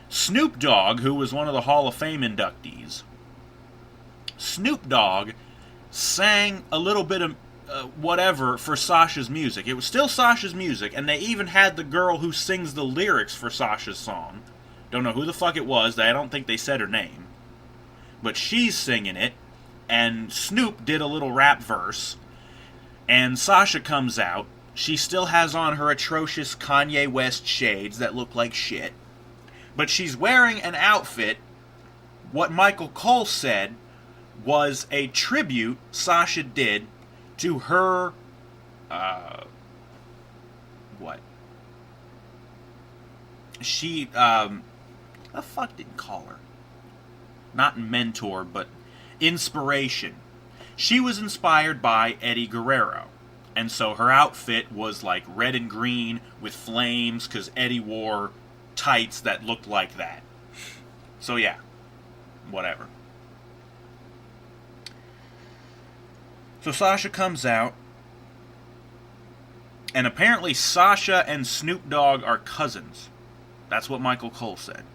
[SPEAKER 1] Snoop Dogg, who was one of the Hall of Fame inductees, Snoop Dogg sang a little bit of whatever for Sasha's music. It was still Sasha's music, and they even had the girl who sings the lyrics for Sasha's song. Don't know who the fuck it was. I don't think they said her name. But she's singing it, and Snoop did a little rap verse, and Sasha comes out. She still has on her atrocious Kanye West shades that look like shit, but she's wearing an outfit, what Michael Cole said was a tribute Sasha did to her, what? She, the fuck didn't call her? Not mentor, but inspiration. She was inspired by Eddie Guerrero. And so her outfit was like red and green with flames, because Eddie wore tights that looked like that. So yeah, whatever. So Sasha comes out, and apparently Sasha and Snoop Dogg are cousins. That's what Michael Cole said.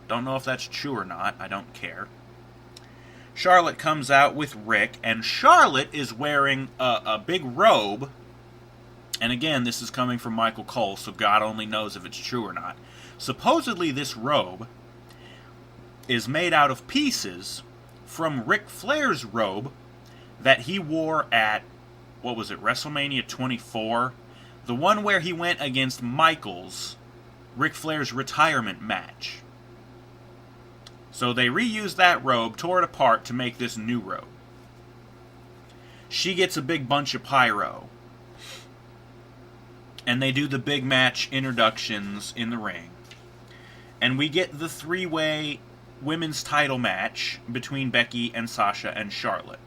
[SPEAKER 1] Don't know if that's true or not. I don't care. Charlotte comes out with Rick, and Charlotte is wearing a big robe. And again, this is coming from Michael Cole, so God only knows if it's true or not. Supposedly this robe is made out of pieces from Ric Flair's robe that he wore at, what was it, WrestleMania 24? The one where he went against Michaels, Ric Flair's retirement match. So they reused that robe, tore it apart to make this new robe. She gets a big bunch of pyro. And they do the big match introductions in the ring. And we get the three-way women's title match between Becky and Sasha and Charlotte.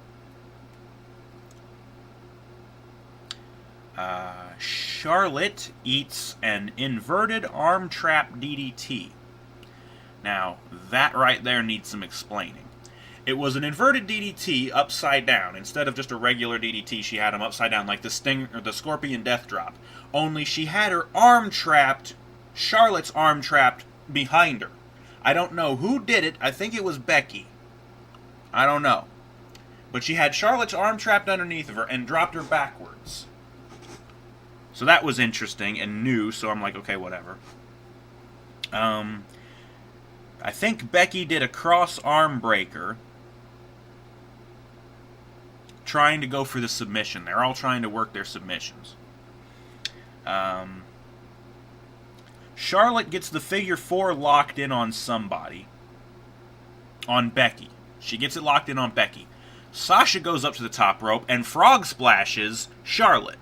[SPEAKER 1] Charlotte eats an inverted arm trap DDT. Now, that right there needs some explaining. It was an inverted DDT upside down. Instead of just a regular DDT, she had him upside down like the Sting or the Scorpion Death Drop. Only she had her arm trapped, Charlotte's arm trapped behind her. I don't know who did it. I think it was Becky. I don't know. But she had Charlotte's arm trapped underneath of her and dropped her backwards. So that was interesting and new, so I'm like, okay, whatever. I think Becky did a cross arm breaker, trying to go for the submission. They're all trying to work their submissions. Charlotte gets the figure 4 locked in on somebody. On Becky. She gets it locked in on Becky. Sasha goes up to the top rope and frog splashes Charlotte.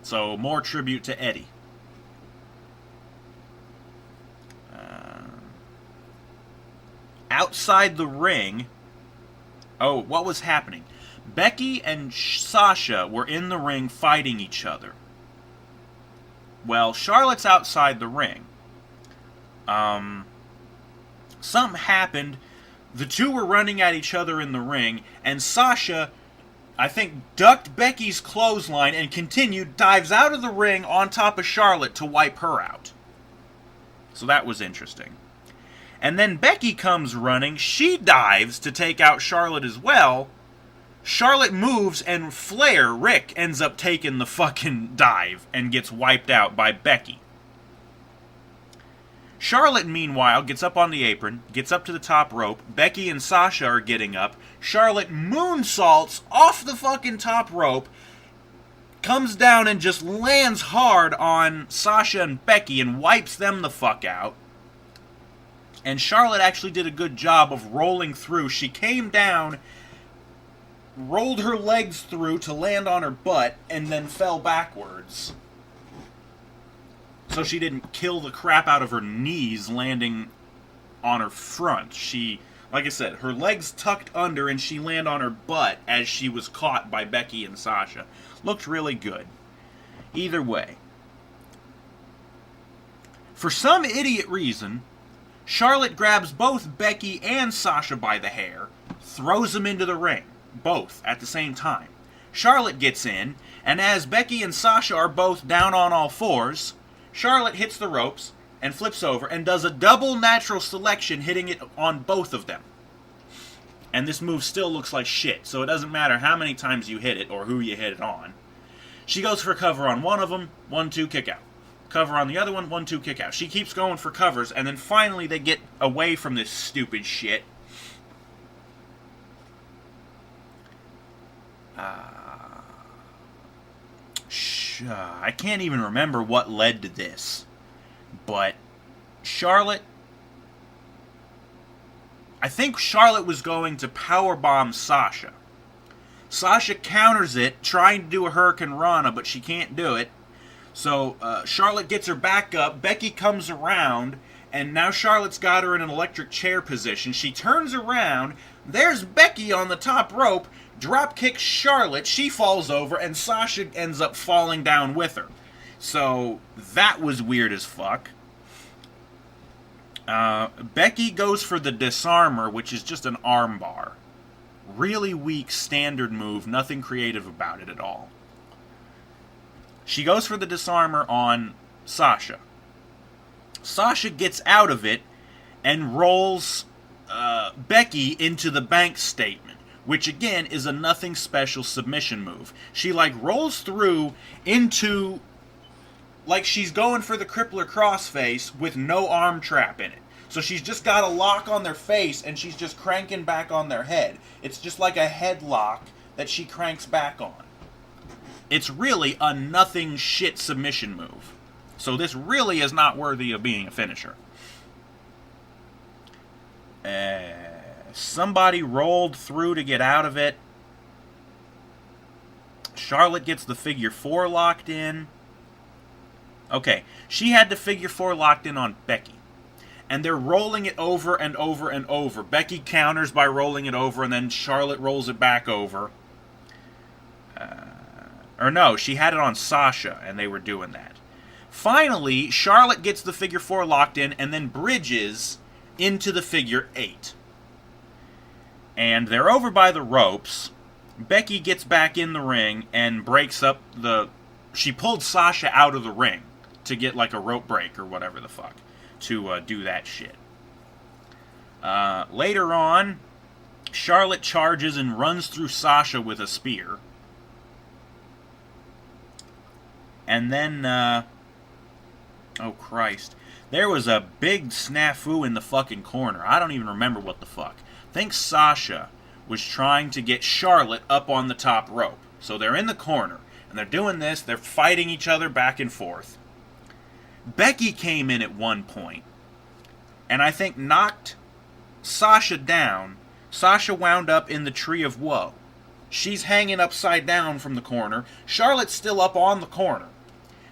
[SPEAKER 1] So, more tribute to Eddie. Outside the ring... Oh, what was happening? Becky and Sasha were in the ring fighting each other. Well, Charlotte's outside the ring. Something happened. The two were running at each other in the ring, and Sasha, I think, ducked Becky's clothesline and dives out of the ring on top of Charlotte to wipe her out. So that was interesting. And then Becky comes running. She dives to take out Charlotte as well. Charlotte moves, and Rick, ends up taking the fucking dive and gets wiped out by Becky. Charlotte, meanwhile, gets up on the apron, gets up to the top rope. Becky and Sasha are getting up. Charlotte moonsaults off the fucking top rope, comes down and just lands hard on Sasha and Becky and wipes them the fuck out. And Charlotte actually did a good job of rolling through. She came down, rolled her legs through to land on her butt, and then fell backwards. So she didn't kill the crap out of her knees landing on her front. She, like I said, her legs tucked under and she landed on her butt as she was caught by Becky and Sasha. Looked really good. Either way. For some idiot reason, Charlotte grabs both Becky and Sasha by the hair, throws them into the ring, both at the same time. Charlotte gets in, and as Becky and Sasha are both down on all fours, Charlotte hits the ropes and flips over and does a double natural selection, hitting it on both of them. And this move still looks like shit, so it doesn't matter how many times you hit it or who you hit it on. She goes for a cover on one of them, 1-2, kick out. Cover on the other one, 1-2, kick out. She keeps going for covers, and then finally they get away from this stupid shit. I can't even remember what led to this, but Charlotte... I think Charlotte was going to powerbomb Sasha. Sasha counters it, trying to do a Hurricane Rana, but she can't do it. So Charlotte gets her back up, Becky comes around, and now Charlotte's got her in an electric chair position. She turns around, there's Becky on the top rope, drop kicks Charlotte, she falls over, and Sasha ends up falling down with her. So that was weird as fuck. Becky goes for the disarmer, which is just an armbar. Really weak standard move, nothing creative about it at all. She goes for the disarmer on Sasha. Sasha gets out of it and rolls Becky into the bank statement, which again is a nothing special submission move. She rolls through into, she's going for the crippler crossface with no arm trap in it. So she's just got a lock on their face and she's just cranking back on their head. It's just like a headlock that she cranks back on. It's really a nothing shit submission move. So this really is not worthy of being a finisher. Somebody rolled through to get out of it. Charlotte gets the figure 4 locked in. Okay, she had the figure 4 locked in on Becky. And they're rolling it over and over and over. Becky counters by rolling it over, and then Charlotte rolls it back over. Or no, she had it on Sasha, and they were doing that. Finally, Charlotte gets the figure 4 locked in, and then bridges into the figure 8. And they're over by the ropes. Becky gets back in the ring and breaks up the... She pulled Sasha out of the ring to get a rope break or whatever the fuck to do that shit. Later on, Charlotte charges and runs through Sasha with a spear. And then, oh Christ, there was a big snafu in the fucking corner. I don't even remember what the fuck. I think Sasha was trying to get Charlotte up on the top rope. So they're in the corner, and they're doing this, they're fighting each other back and forth. Becky came in at one point, and I think knocked Sasha down. Sasha wound up in the Tree of Woe. She's hanging upside down from the corner. Charlotte's still up on the corner.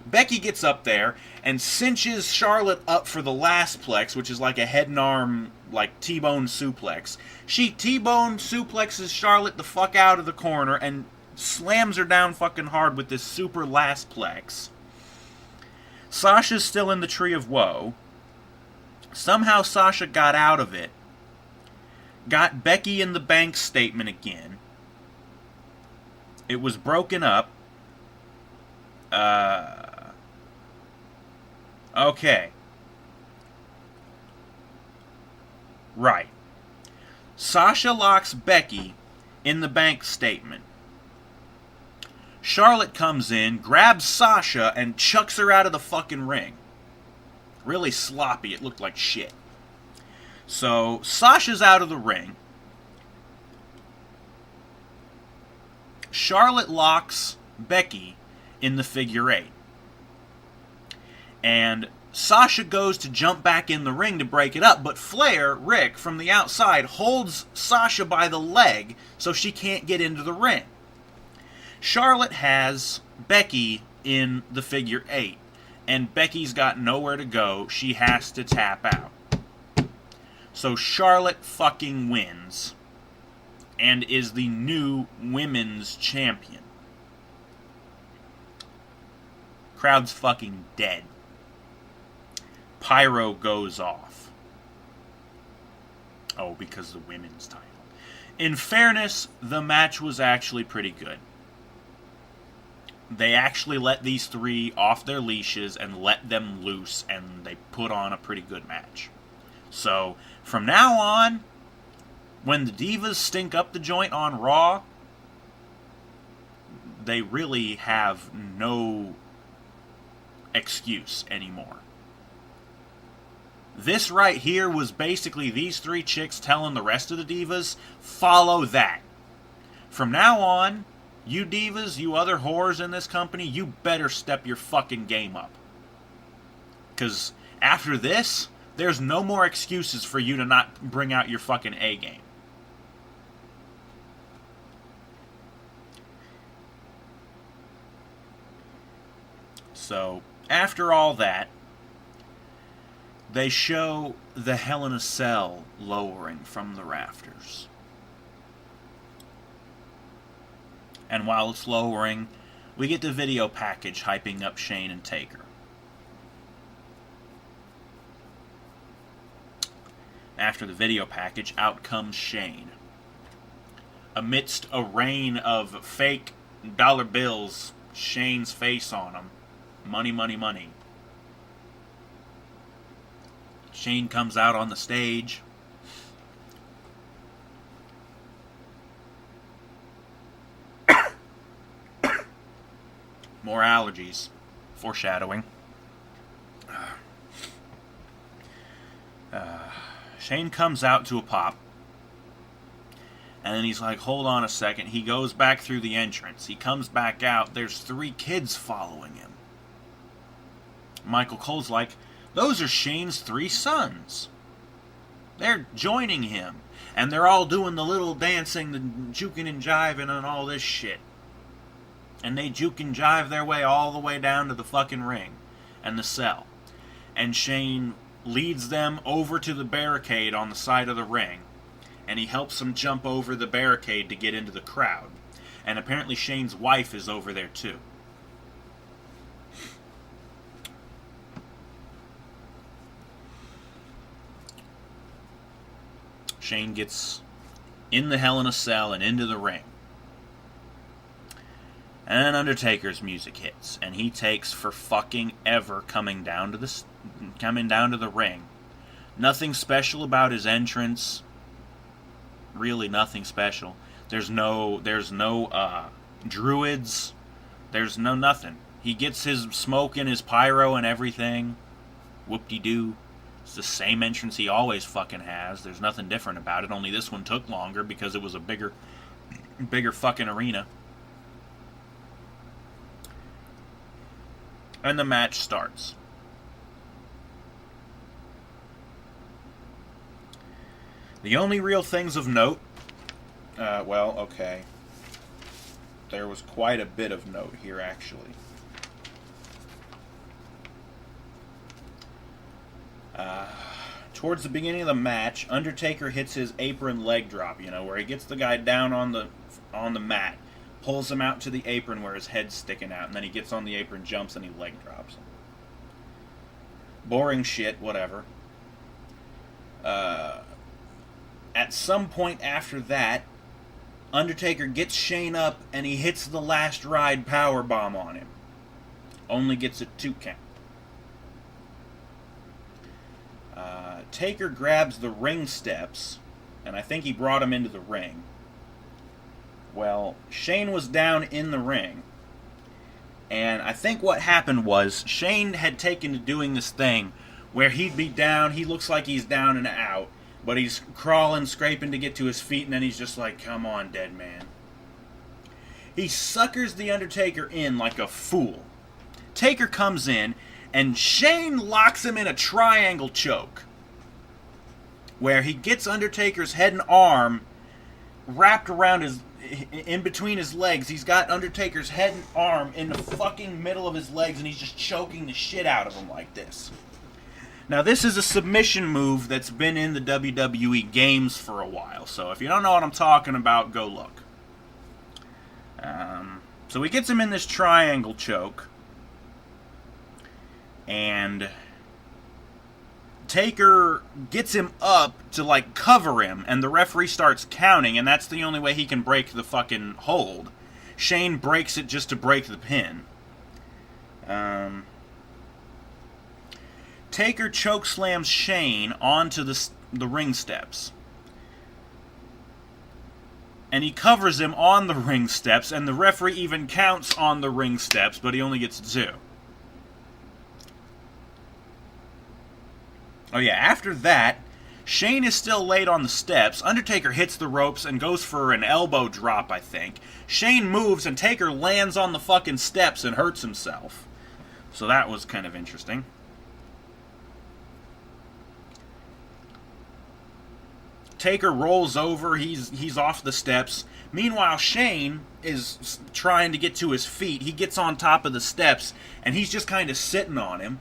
[SPEAKER 1] Becky gets up there and cinches Charlotte up for the last plex, which is like a head and arm, like T-bone suplex. She T-bone suplexes Charlotte the fuck out of the corner and slams her down fucking hard with this super last plex. Sasha's still in the Tree of Woe. Somehow Sasha got out of it. Got Becky in the bank statement again. It was broken up. Okay. Right. Sasha locks Becky in the bank statement. Charlotte comes in, grabs Sasha, and chucks her out of the fucking ring. Really sloppy. It looked like shit. So, Sasha's out of the ring. Charlotte locks Becky in the figure eight. And Sasha goes to jump back in the ring to break it up, but Flair, Rick, from the outside, holds Sasha by the leg so she can't get into the ring. Charlotte has Becky in the figure eight, and Becky's got nowhere to go. She has to tap out. So Charlotte fucking wins and is the new women's champion. Crowd's fucking dead. Pyro goes off. Oh, because the women's title. In fairness, the match was actually pretty good. They actually let these three off their leashes and let them loose, and they put on a pretty good match. So, from now on, when the Divas stink up the joint on Raw, they really have no excuse anymore. This right here was basically these three chicks telling the rest of the Divas, follow that. From now on, you Divas, you other whores in this company, you better step your fucking game up. Because after this, there's no more excuses for you to not bring out your fucking A game. So, after all that, they show the Hell in a Cell lowering from the rafters. And while it's lowering, we get the video package hyping up Shane and Taker. After the video package, out comes Shane. Amidst a rain of fake dollar bills, Shane's face on them. Money, money, money. Shane comes out on the stage. More allergies. Foreshadowing. Shane comes out to a pop. And then he's like, hold on a second. He goes back through the entrance. He comes back out. There's 3 kids following him. Michael Cole's like, those are Shane's 3 sons. They're joining him. And they're all doing the little dancing, the juking and jiving and all this shit. And they juke and jive their way all the way down to the fucking ring and the cell. And Shane leads them over to the barricade on the side of the ring. And he helps them jump over the barricade to get into the crowd. And apparently Shane's wife is over there too. Shane gets in the Hell in a Cell and into the ring. And Undertaker's music hits, and he takes for fucking ever coming down to the ring. Nothing special about his entrance. Really nothing special. There's no druids. There's no nothing. He gets his smoke and his pyro and everything. Whoop-de-doo. It's the same entrance he always fucking has. There's nothing different about it, only this one took longer because it was a bigger fucking arena. And the match starts. The only real things of note, well, okay. There was quite a bit of note here, actually. Towards the beginning of the match, Undertaker hits his apron leg drop, where he gets the guy down on the mat, pulls him out to the apron where his head's sticking out, and then he gets on the apron, jumps, and he leg drops him. Boring shit, whatever. At some point after that, Undertaker gets Shane up, and he hits the last ride powerbomb on him. Only gets a 2 count. Taker grabs the ring steps, and I think he brought him into the ring. Well, Shane was down in the ring, and I think what happened was Shane had taken to doing this thing where he'd be down, he looks like he's down and out, but he's crawling, scraping to get to his feet, and then he's just like, come on, dead man. He suckers the Undertaker in like a fool. Taker comes in, and Shane locks him in a triangle choke, where he gets Undertaker's head and arm wrapped around in between his legs. He's got Undertaker's head and arm in the fucking middle of his legs, and he's just choking the shit out of him like this. Now, this is a submission move that's been in the WWE games for a while, so if you don't know what I'm talking about, go look. So he gets him in this triangle choke, and Taker gets him up to, cover him, and the referee starts counting, and that's the only way he can break the fucking hold. Shane breaks it just to break the pin. Taker chokeslams Shane onto the ring steps. And he covers him on the ring steps, and the referee even counts on the ring steps, but he only gets 2. Oh yeah, after that, Shane is still laid on the steps. Undertaker hits the ropes and goes for an elbow drop, I think. Shane moves, and Taker lands on the fucking steps and hurts himself. So that was kind of interesting. Taker rolls over, he's off the steps. Meanwhile, Shane is trying to get to his feet. He gets on top of the steps, and he's just kind of sitting on him.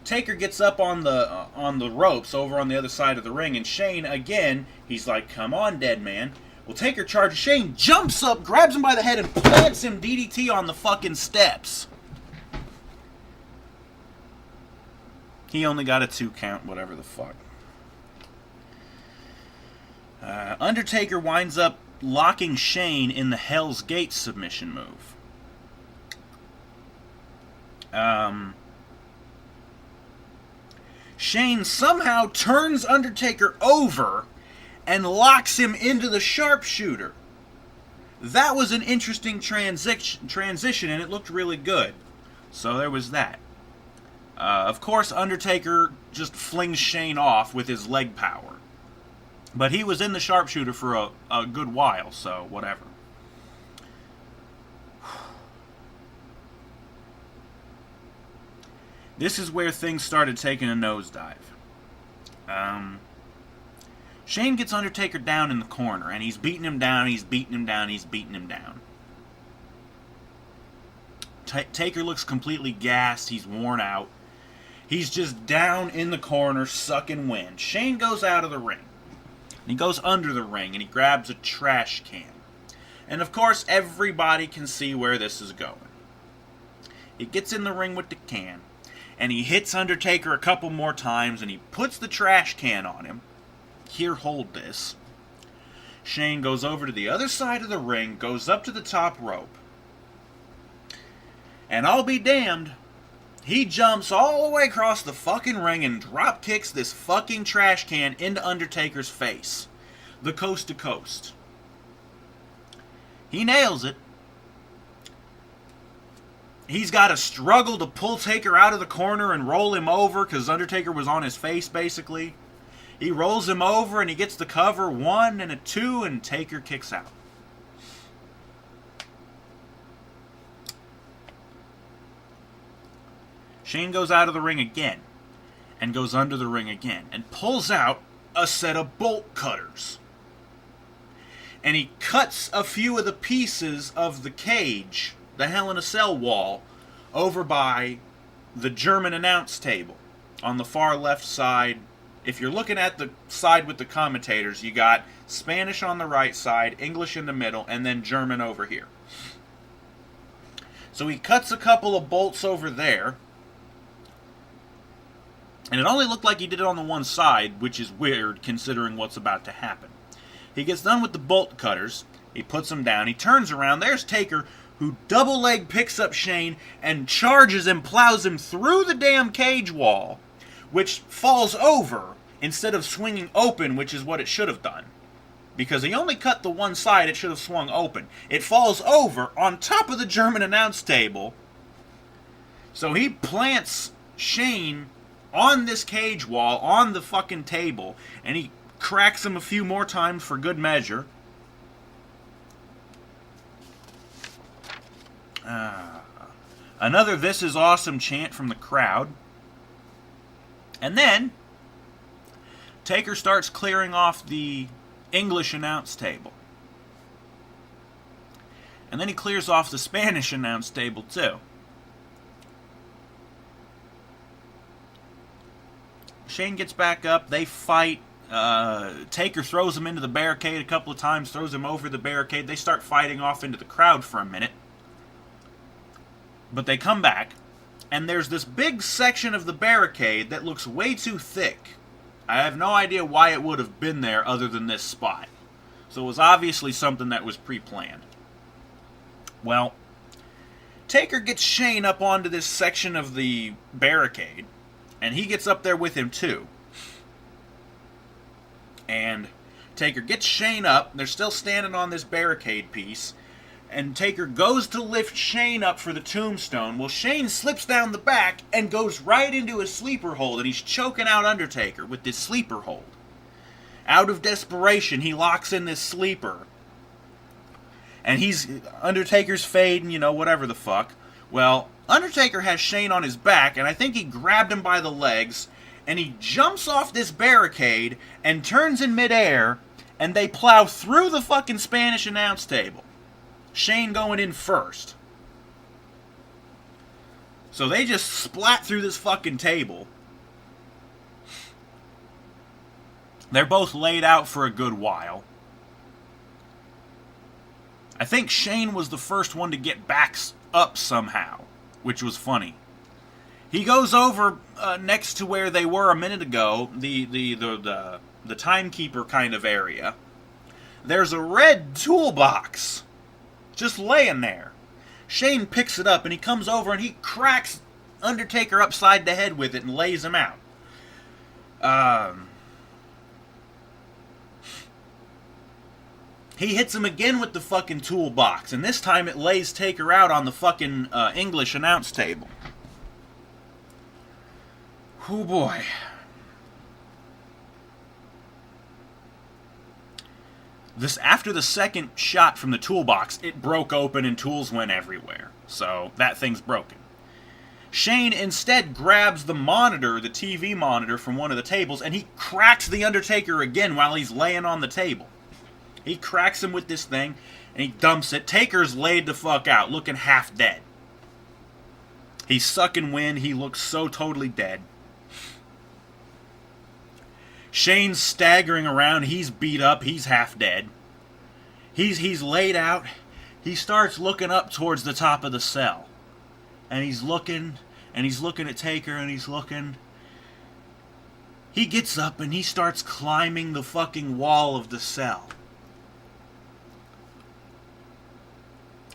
[SPEAKER 1] Taker gets up on the ropes over on the other side of the ring, and Shane, again, he's like, come on, dead man. Well, Taker charges. Shane jumps up, grabs him by the head, and plants him DDT on the fucking steps. He only got a 2 count, whatever the fuck. Undertaker winds up locking Shane in the Hell's Gate submission move. Shane somehow turns Undertaker over and locks him into the sharpshooter. That was an interesting transition, and it looked really good. So there was that. Of course, Undertaker just flings Shane off with his leg power. But he was in the sharpshooter for a good while, so whatever. This is where things started taking a nosedive. Shane gets Undertaker down in the corner, and he's beating him down, he's beating him down, he's beating him down. Taker looks completely gassed, he's worn out. He's just down in the corner, sucking wind. Shane goes out of the ring. He goes under the ring, and he grabs a trash can. And of course, everybody can see where this is going. He gets in the ring with the can, and he hits Undertaker a couple more times, and he puts the trash can on him. Here, hold this. Shane goes over to the other side of the ring, goes up to the top rope. And I'll be damned, he jumps all the way across the fucking ring and drop kicks this fucking trash can into Undertaker's face. The coast to coast. He nails it. He's got to struggle to pull Taker out of the corner and roll him over because Undertaker was on his face, basically. He rolls him over and he gets the cover, 1 and a 2, and Taker kicks out. Shane goes out of the ring again, and goes under the ring again, and pulls out a set of bolt cutters. And he cuts a few of the pieces of the cage, the Hell in a Cell wall, over by the German announce table on the far left side. If you're looking at the side with the commentators, you got Spanish on the right side, English in the middle, and then German over here. So he cuts a couple of bolts over there. And it only looked like he did it on the one side, which is weird considering what's about to happen. He gets done with the bolt cutters. He puts them down. He turns around. There's Taker, who double leg picks up Shane and charges and plows him through the damn cage wall, which falls over instead of swinging open, which is what it should have done. Because he only cut the one side, it should have swung open. It falls over on top of the German announce table. So he plants Shane on this cage wall, on the fucking table, and he cracks him a few more times for good measure. Another "This is awesome" chant from the crowd. And then Taker starts clearing off the English announce table. And then he clears off the Spanish announce table too. Shane gets back up, they fight. Taker throws him into the barricade a couple of times, throws him over the barricade. They start fighting off into the crowd for a minute. But they come back, and there's this big section of the barricade that looks way too thick. I have no idea why it would have been there other than this spot. So it was obviously something that was pre-planned. Well, Taker gets Shane up onto this section of the barricade, and he gets up there with him too. And Taker gets Shane up. They're still standing on this barricade piece. And Taker goes to lift Shane up for the tombstone. Well, Shane slips down the back and goes right into a sleeper hold. And he's choking out Undertaker with this sleeper hold. Out of desperation, he locks in this sleeper. And Undertaker's fading, whatever the fuck. Well, Undertaker has Shane on his back, and I think he grabbed him by the legs. And he jumps off this barricade and turns in midair, and they plow through the fucking Spanish announce table. Shane going in first. So they just splat through this fucking table. They're both laid out for a good while. I think Shane was the first one to get back up somehow, which was funny. He goes over next to where they were a minute ago, the timekeeper kind of area. There's a red toolbox just laying there. Shane picks it up and he comes over and he cracks Undertaker upside the head with it and lays him out. He hits him again with the fucking toolbox, and this time it lays Taker out on the fucking English announce table. Oh boy. After the second shot from the toolbox, it broke open and tools went everywhere. So that thing's broken. Shane instead grabs the monitor, the TV monitor from one of the tables, and he cracks the Undertaker again while he's laying on the table. He cracks him with this thing, and he dumps it. Taker's laid the fuck out, looking half dead. He's sucking wind. He looks so totally dead. Shane's staggering around. He's beat up. He's half dead. He's laid out. He starts looking up towards the top of the cell. And he's looking at Taker, and he's looking. He gets up and he starts climbing the fucking wall of the cell.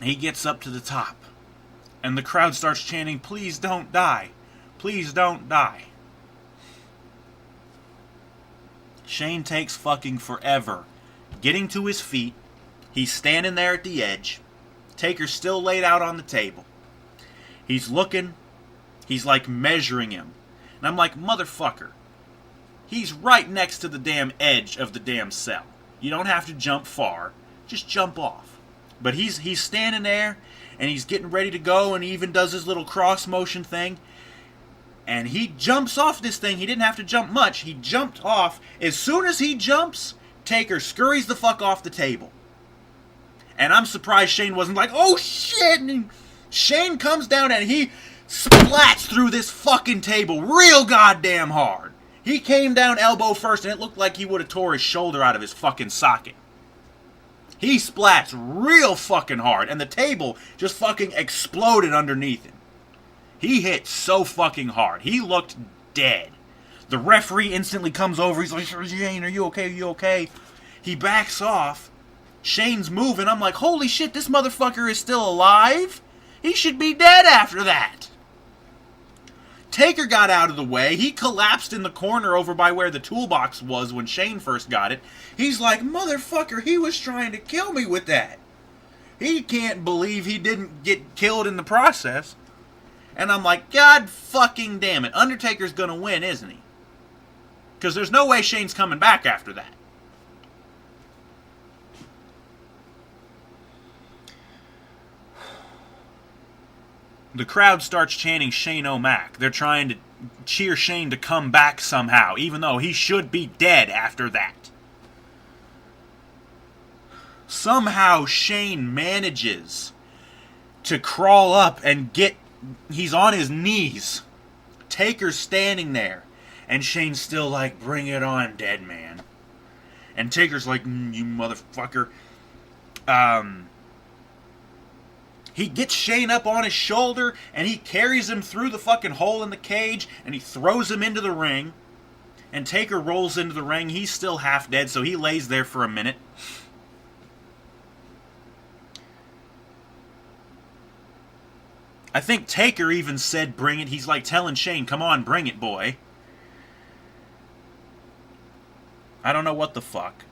[SPEAKER 1] He gets up to the top. And the crowd starts chanting, "Please don't die. Please don't die." Shane takes fucking forever getting to his feet. He's standing there at the edge. Taker's still laid out on the table. He's looking. He's like measuring him. And I'm like, motherfucker. He's right next to the damn edge of the damn cell. You don't have to jump far. Just jump off. But he's standing there, and he's getting ready to go, and he even does his little cross motion thing. And he jumps off this thing. He didn't have to jump much. He jumped off. As soon as he jumps, Taker scurries the fuck off the table. And I'm surprised Shane wasn't like, oh shit! And Shane comes down and he splats through this fucking table real goddamn hard. He came down elbow first and it looked like he would have tore his shoulder out of his fucking socket. He splats real fucking hard and the table just fucking exploded underneath him. He hit so fucking hard. He looked dead. The referee instantly comes over. He's like, Shane, are you okay? Are you okay? He backs off. Shane's moving. I'm like, holy shit, this motherfucker is still alive? He should be dead after that. Taker got out of the way. He collapsed in the corner over by where the toolbox was when Shane first got it. He's like, motherfucker, he was trying to kill me with that. He can't believe he didn't get killed in the process. And I'm like, God fucking damn it. Undertaker's gonna win, isn't he? Because there's no way Shane's coming back after that. The crowd starts chanting Shane O'Mac. They're trying to cheer Shane to come back somehow, even though he should be dead after that. Somehow Shane manages to crawl up and he's on his knees. Taker's standing there. And Shane's still like, bring it on, dead man. And Taker's like, you motherfucker. He gets Shane up on his shoulder, and he carries him through the fucking hole in the cage, and he throws him into the ring. And Taker rolls into the ring. He's still half dead, so he lays there for a minute. I think Taker even said, bring it. He's like telling Shane, come on, bring it, boy. I don't know what the fuck.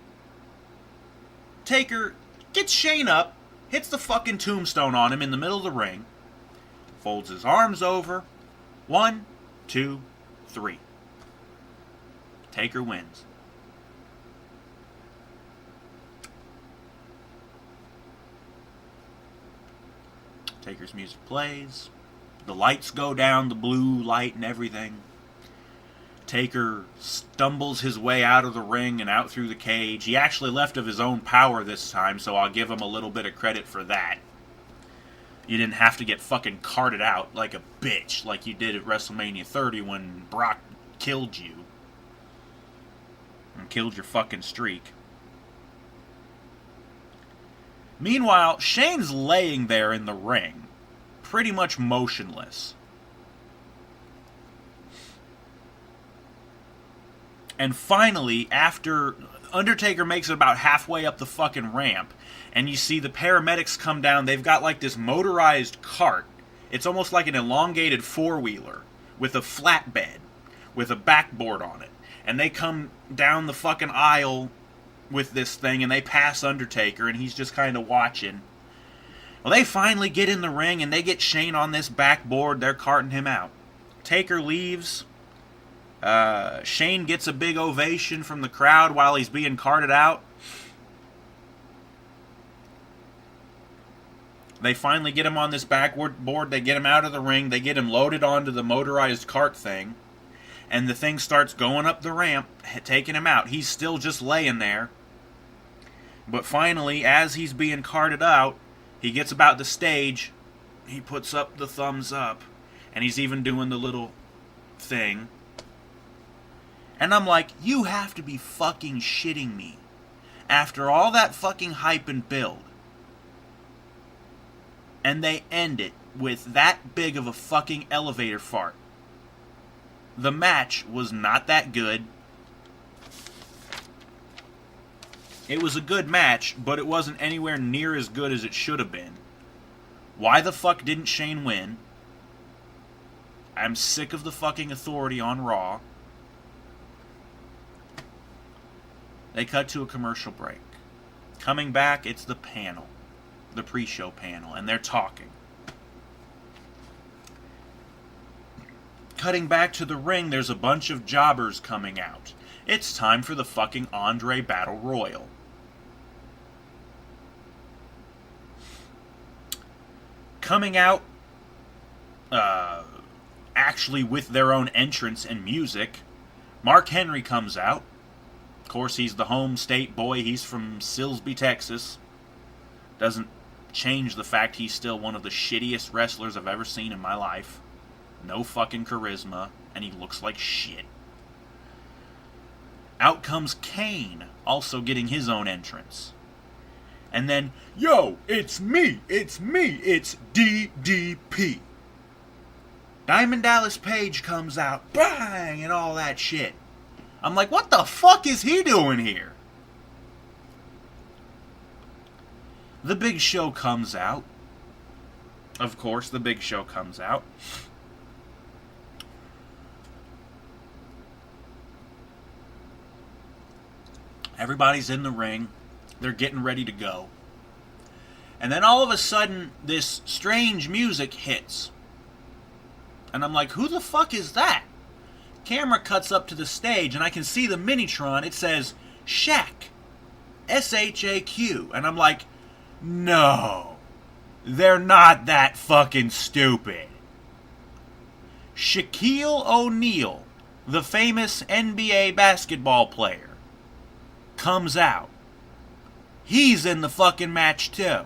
[SPEAKER 1] Taker gets Shane up, hits the fucking tombstone on him in the middle of the ring, folds his arms over. 1, 2, 3. Taker wins. Taker's music plays. The lights go down, the blue light and everything. Taker stumbles his way out of the ring and out through the cage. He actually left of his own power this time, so I'll give him a little bit of credit for that. You didn't have to get fucking carted out like a bitch like you did at WrestleMania 30 when Brock killed you. And killed your fucking streak. Meanwhile, Shane's laying there in the ring, pretty much motionless. And finally, after Undertaker makes it about halfway up the fucking ramp, and you see the paramedics come down, they've got like this motorized cart. It's almost like an elongated four-wheeler with a flatbed, with a backboard on it. And they come down the fucking aisle with this thing, and they pass Undertaker, and he's just kind of watching. Well, they finally get in the ring, and they get Shane on this backboard. They're carting him out. Taker leaves. Shane gets a big ovation from the crowd while he's being carted out. They finally get him on this backboard. They get him out of the ring. They get him loaded onto the motorized cart thing. And the thing starts going up the ramp, taking him out. He's still just laying there. But finally, as he's being carted out, he gets about the stage. He puts up the thumbs up. And he's even doing the little thing. And I'm like, you have to be fucking shitting me. After all that fucking hype and build. And they end it with that big of a fucking elevator fart. The match was not that good. It was a good match, but it wasn't anywhere near as good as it should have been. Why the fuck didn't Shane win? I'm sick of the fucking authority on Raw. They cut to a commercial break. Coming back, it's the panel. The pre-show panel, and they're talking. Cutting back to the ring, there's a bunch of jobbers coming out. It's time for the fucking Andre Battle Royal. Coming out, actually with their own entrance and music. Mark Henry comes out. Of course, he's the home state boy. He's from Silsbee, Texas. Doesn't change the fact he's still one of the shittiest wrestlers I've ever seen in my life. No fucking charisma, and he looks like shit. Out comes Kane, also getting his own entrance. And then, yo, it's me, it's DDP. Diamond Dallas Page comes out, bang, and all that shit. I'm like, what the fuck is he doing here? The Big Show comes out. Of course, the Big Show comes out. Everybody's in the ring. They're getting ready to go. And then all of a sudden, this strange music hits. And I'm like, who the fuck is that? Camera cuts up to the stage, and I can see the Minitron. It says, Shaq. S-H-A-Q. And I'm like, no. They're not that fucking stupid. Shaquille O'Neal, the famous NBA basketball player, comes out. He's in the fucking match too.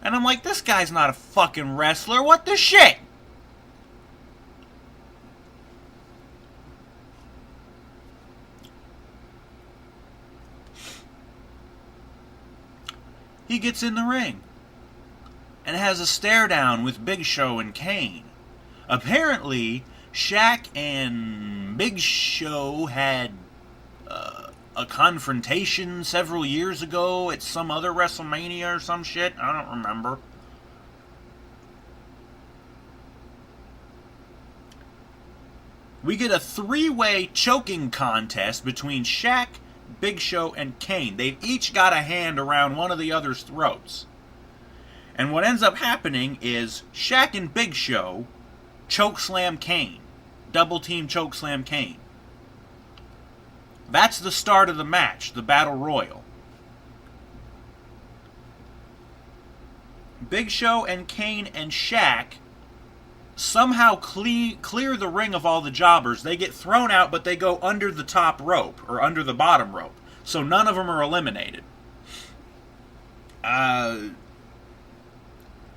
[SPEAKER 1] And I'm like, this guy's not a fucking wrestler. What the shit? He gets in the ring and has a stare down with Big Show and Kane. Apparently, Shaq and Big Show had a confrontation several years ago at some other WrestleMania or some shit. I don't remember. We get a three-way choking contest between Shaq, Big Show, and Kane. They've each got a hand around one of the other's throats. And what ends up happening is Shaq and Big Show chokeslam Kane. Double team chokeslam Kane. That's the start of the match, the Battle Royal. Big Show and Kane and Shaq somehow clear the ring of all the jobbers. They get thrown out, but they go under the top rope, or under the bottom rope. So none of them are eliminated.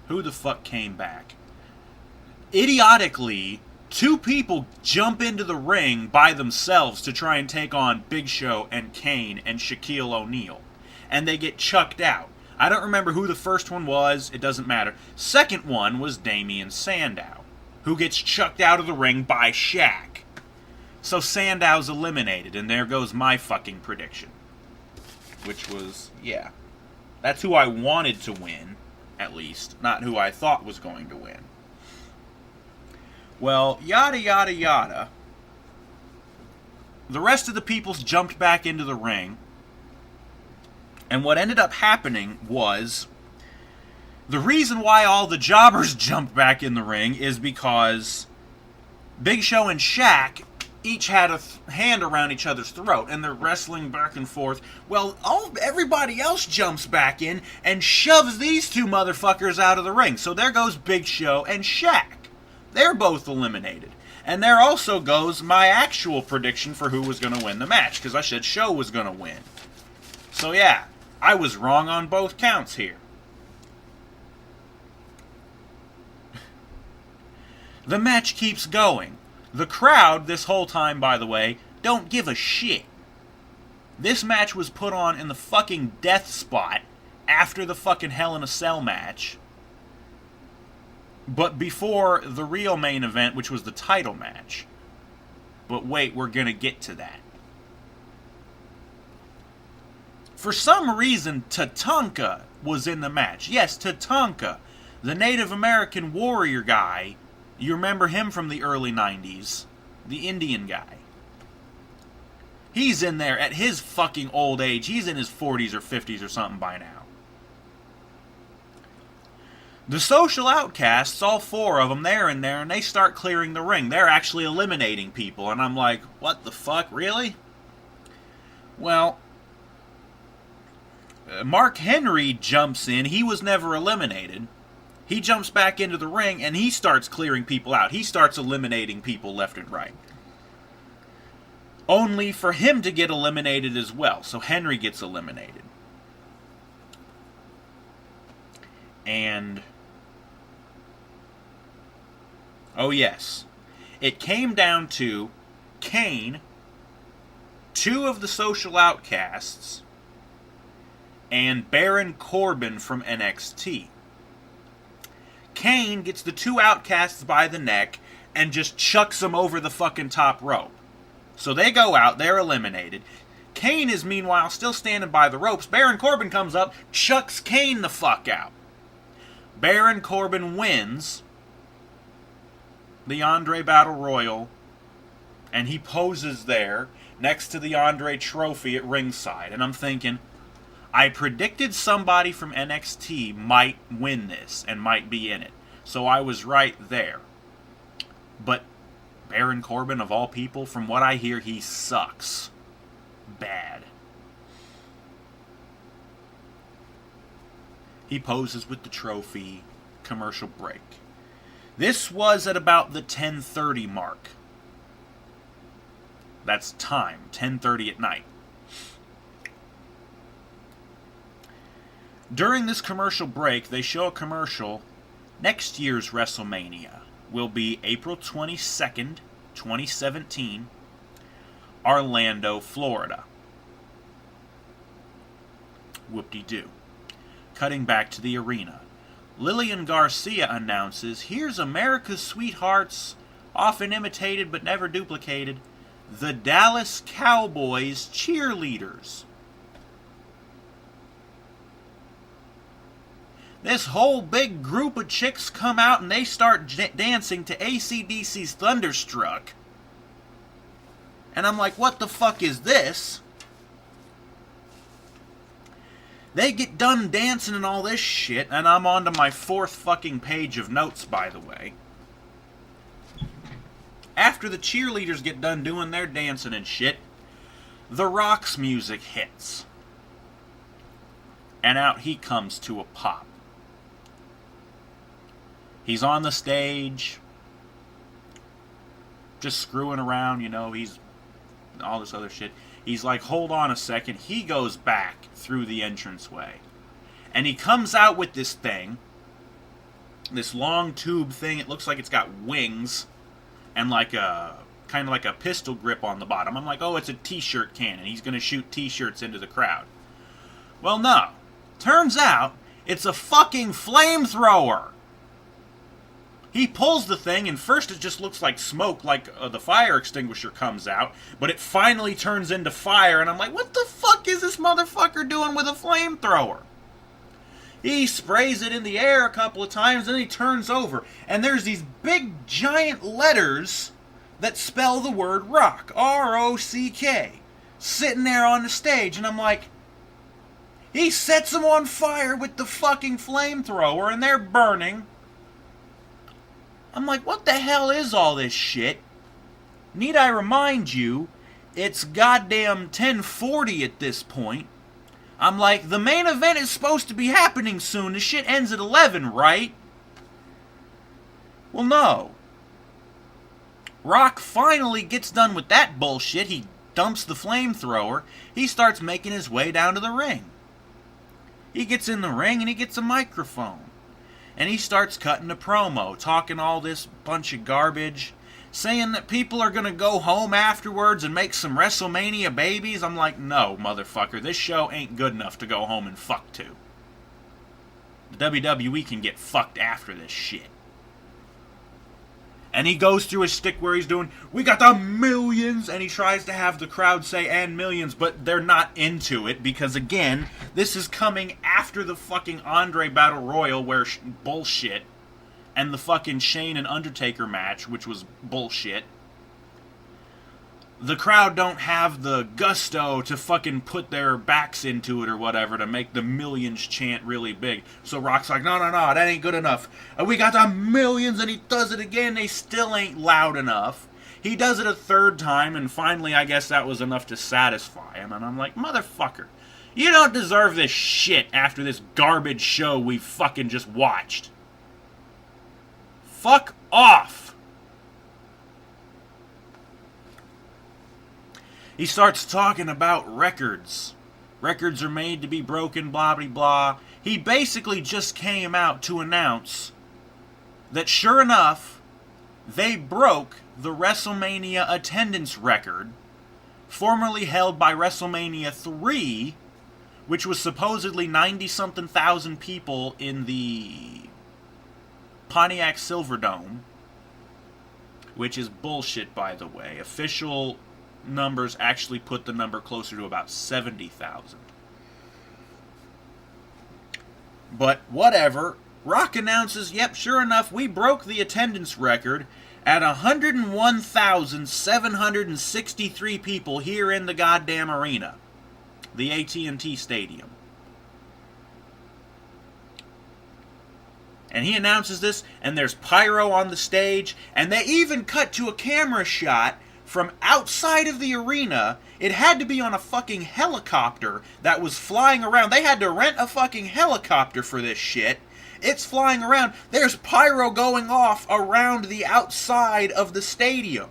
[SPEAKER 1] Who the fuck came back? Idiotically, two people jump into the ring by themselves to try and take on Big Show and Kane and Shaquille O'Neal. And they get chucked out. I don't remember who the first one was. It doesn't matter. Second one was Damien Sandow, who gets chucked out of the ring by Shaq. So Sandow's eliminated, and there goes my fucking prediction. Which was, yeah. That's who I wanted to win, at least. Not who I thought was going to win. Well, yada yada yada. The rest of the people jumped back into the ring. And what ended up happening was, the reason why all the jobbers jumped back in the ring is because Big Show and Shaq each had a hand around each other's throat, and they're wrestling back and forth. Well, everybody else jumps back in and shoves these two motherfuckers out of the ring. So there goes Big Show and Shaq. They're both eliminated. And there also goes my actual prediction for who was going to win the match, because I said Show was going to win. So yeah, I was wrong on both counts here. The match keeps going. The crowd, this whole time, by the way, don't give a shit. This match was put on in the fucking death spot after the fucking Hell in a Cell match, but before the real main event, which was the title match. But wait, we're gonna get to that. For some reason, Tatanka was in the match. Yes, Tatanka, the Native American warrior guy. You remember him from the early 90s. The Indian guy. He's in there at his fucking old age. He's in his 40s or 50s or something by now. The Social Outcasts, all four of them, they're in there, and they start clearing the ring. They're actually eliminating people, and I'm like, what the fuck, really? Well, Mark Henry jumps in. He was never eliminated. He jumps back into the ring, and he starts clearing people out. He starts eliminating people left and right. Only for him to get eliminated as well. So Henry gets eliminated. And... oh yes. It came down to Kane, 2 of the Social Outcasts, and Baron Corbin from NXT. Kane gets the 2 Outcasts by the neck and just chucks them over the fucking top rope. So they go out, they're eliminated. Kane is meanwhile still standing by the ropes. Baron Corbin comes up, chucks Kane the fuck out. Baron Corbin wins the Andre Battle Royal, and he poses there next to the Andre Trophy at ringside. And I'm thinking, I predicted somebody from NXT might win this and might be in it. So I was right there. But Baron Corbin, of all people, from what I hear, he sucks. Bad. He poses with the trophy. Commercial break. This was at about the 10:30 mark. That's time, 10:30 at night. During this commercial break, they show a commercial. Next year's WrestleMania will be April 22nd, 2017, Orlando, Florida. Whoop-de-doo. Cutting back to the arena. Lillian Garcia announces, here's America's sweethearts, often imitated but never duplicated, the Dallas Cowboys cheerleaders. This whole big group of chicks come out and they start dancing to AC/DC's Thunderstruck. And I'm like, what the fuck is this? They get done dancing and all this shit, and I'm on to my 4th fucking page of notes, by the way. After the cheerleaders get done doing their dancing and shit, The Rock's music hits. And out he comes to a pop. He's on the stage, just screwing around, you know, he's all this other shit. He's like, hold on a second. He goes back through the entranceway. And he comes out with this thing, this long tube thing. It looks like it's got wings and like a kind of like a pistol grip on the bottom. I'm like, oh, it's a t-shirt cannon. He's going to shoot t-shirts into the crowd. Well, no. Turns out it's a fucking flamethrower. He pulls the thing, and first it just looks like smoke, like the fire extinguisher comes out, but it finally turns into fire, and I'm like, what the fuck is this motherfucker doing with a flamethrower? He sprays it in the air a couple of times, then he turns over, and there's these big, giant letters that spell the word rock, R-O-C-K, sitting there on the stage, and I'm like, he sets them on fire with the fucking flamethrower, and they're burning. I'm like, what the hell is all this shit? Need I remind you, it's goddamn 10:40 at this point. I'm like, the main event is supposed to be happening soon. This shit ends at 11, right? Well, no. Rock finally gets done with that bullshit. He dumps the flamethrower. He starts making his way down to the ring. He gets in the ring and he gets a microphone. And he starts cutting a promo, talking all this bunch of garbage, saying that people are going to go home afterwards and make some WrestleMania babies. I'm like, no, motherfucker, this show ain't good enough to go home and fuck to. The WWE can get fucked after this shit. And he goes through his stick where he's doing, we got the millions, and he tries to have the crowd say, and millions, but they're not into it, because again, this is coming after the fucking Andre Battle Royal where bullshit, and the fucking Shane and Undertaker match, which was bullshit. The crowd don't have the gusto to fucking put their backs into it or whatever to make the millions chant really big. So Rock's like, no, that ain't good enough. We got the millions, and he does it again. They still ain't loud enough. He does it a 3rd time, and finally I guess that was enough to satisfy him. And I'm like, motherfucker, you don't deserve this shit after this garbage show we fucking just watched. Fuck off! He starts talking about records. Records are made to be broken, blah, blah, blah. He basically just came out to announce that sure enough, they broke the WrestleMania attendance record, formerly held by WrestleMania 3, which was supposedly 90-something thousand people in the Pontiac Silverdome, which is bullshit, by the way. Official numbers actually put the number closer to about 70,000. But whatever. Rock announces, yep, sure enough, we broke the attendance record at 101,763 people here in the goddamn arena. The AT&T Stadium. And he announces this, and there's pyro on the stage, and they even cut to a camera shot from outside of the arena. It had to be on a fucking helicopter that was flying around. They had to rent a fucking helicopter for this shit. It's flying around. There's pyro going off around the outside of the stadium.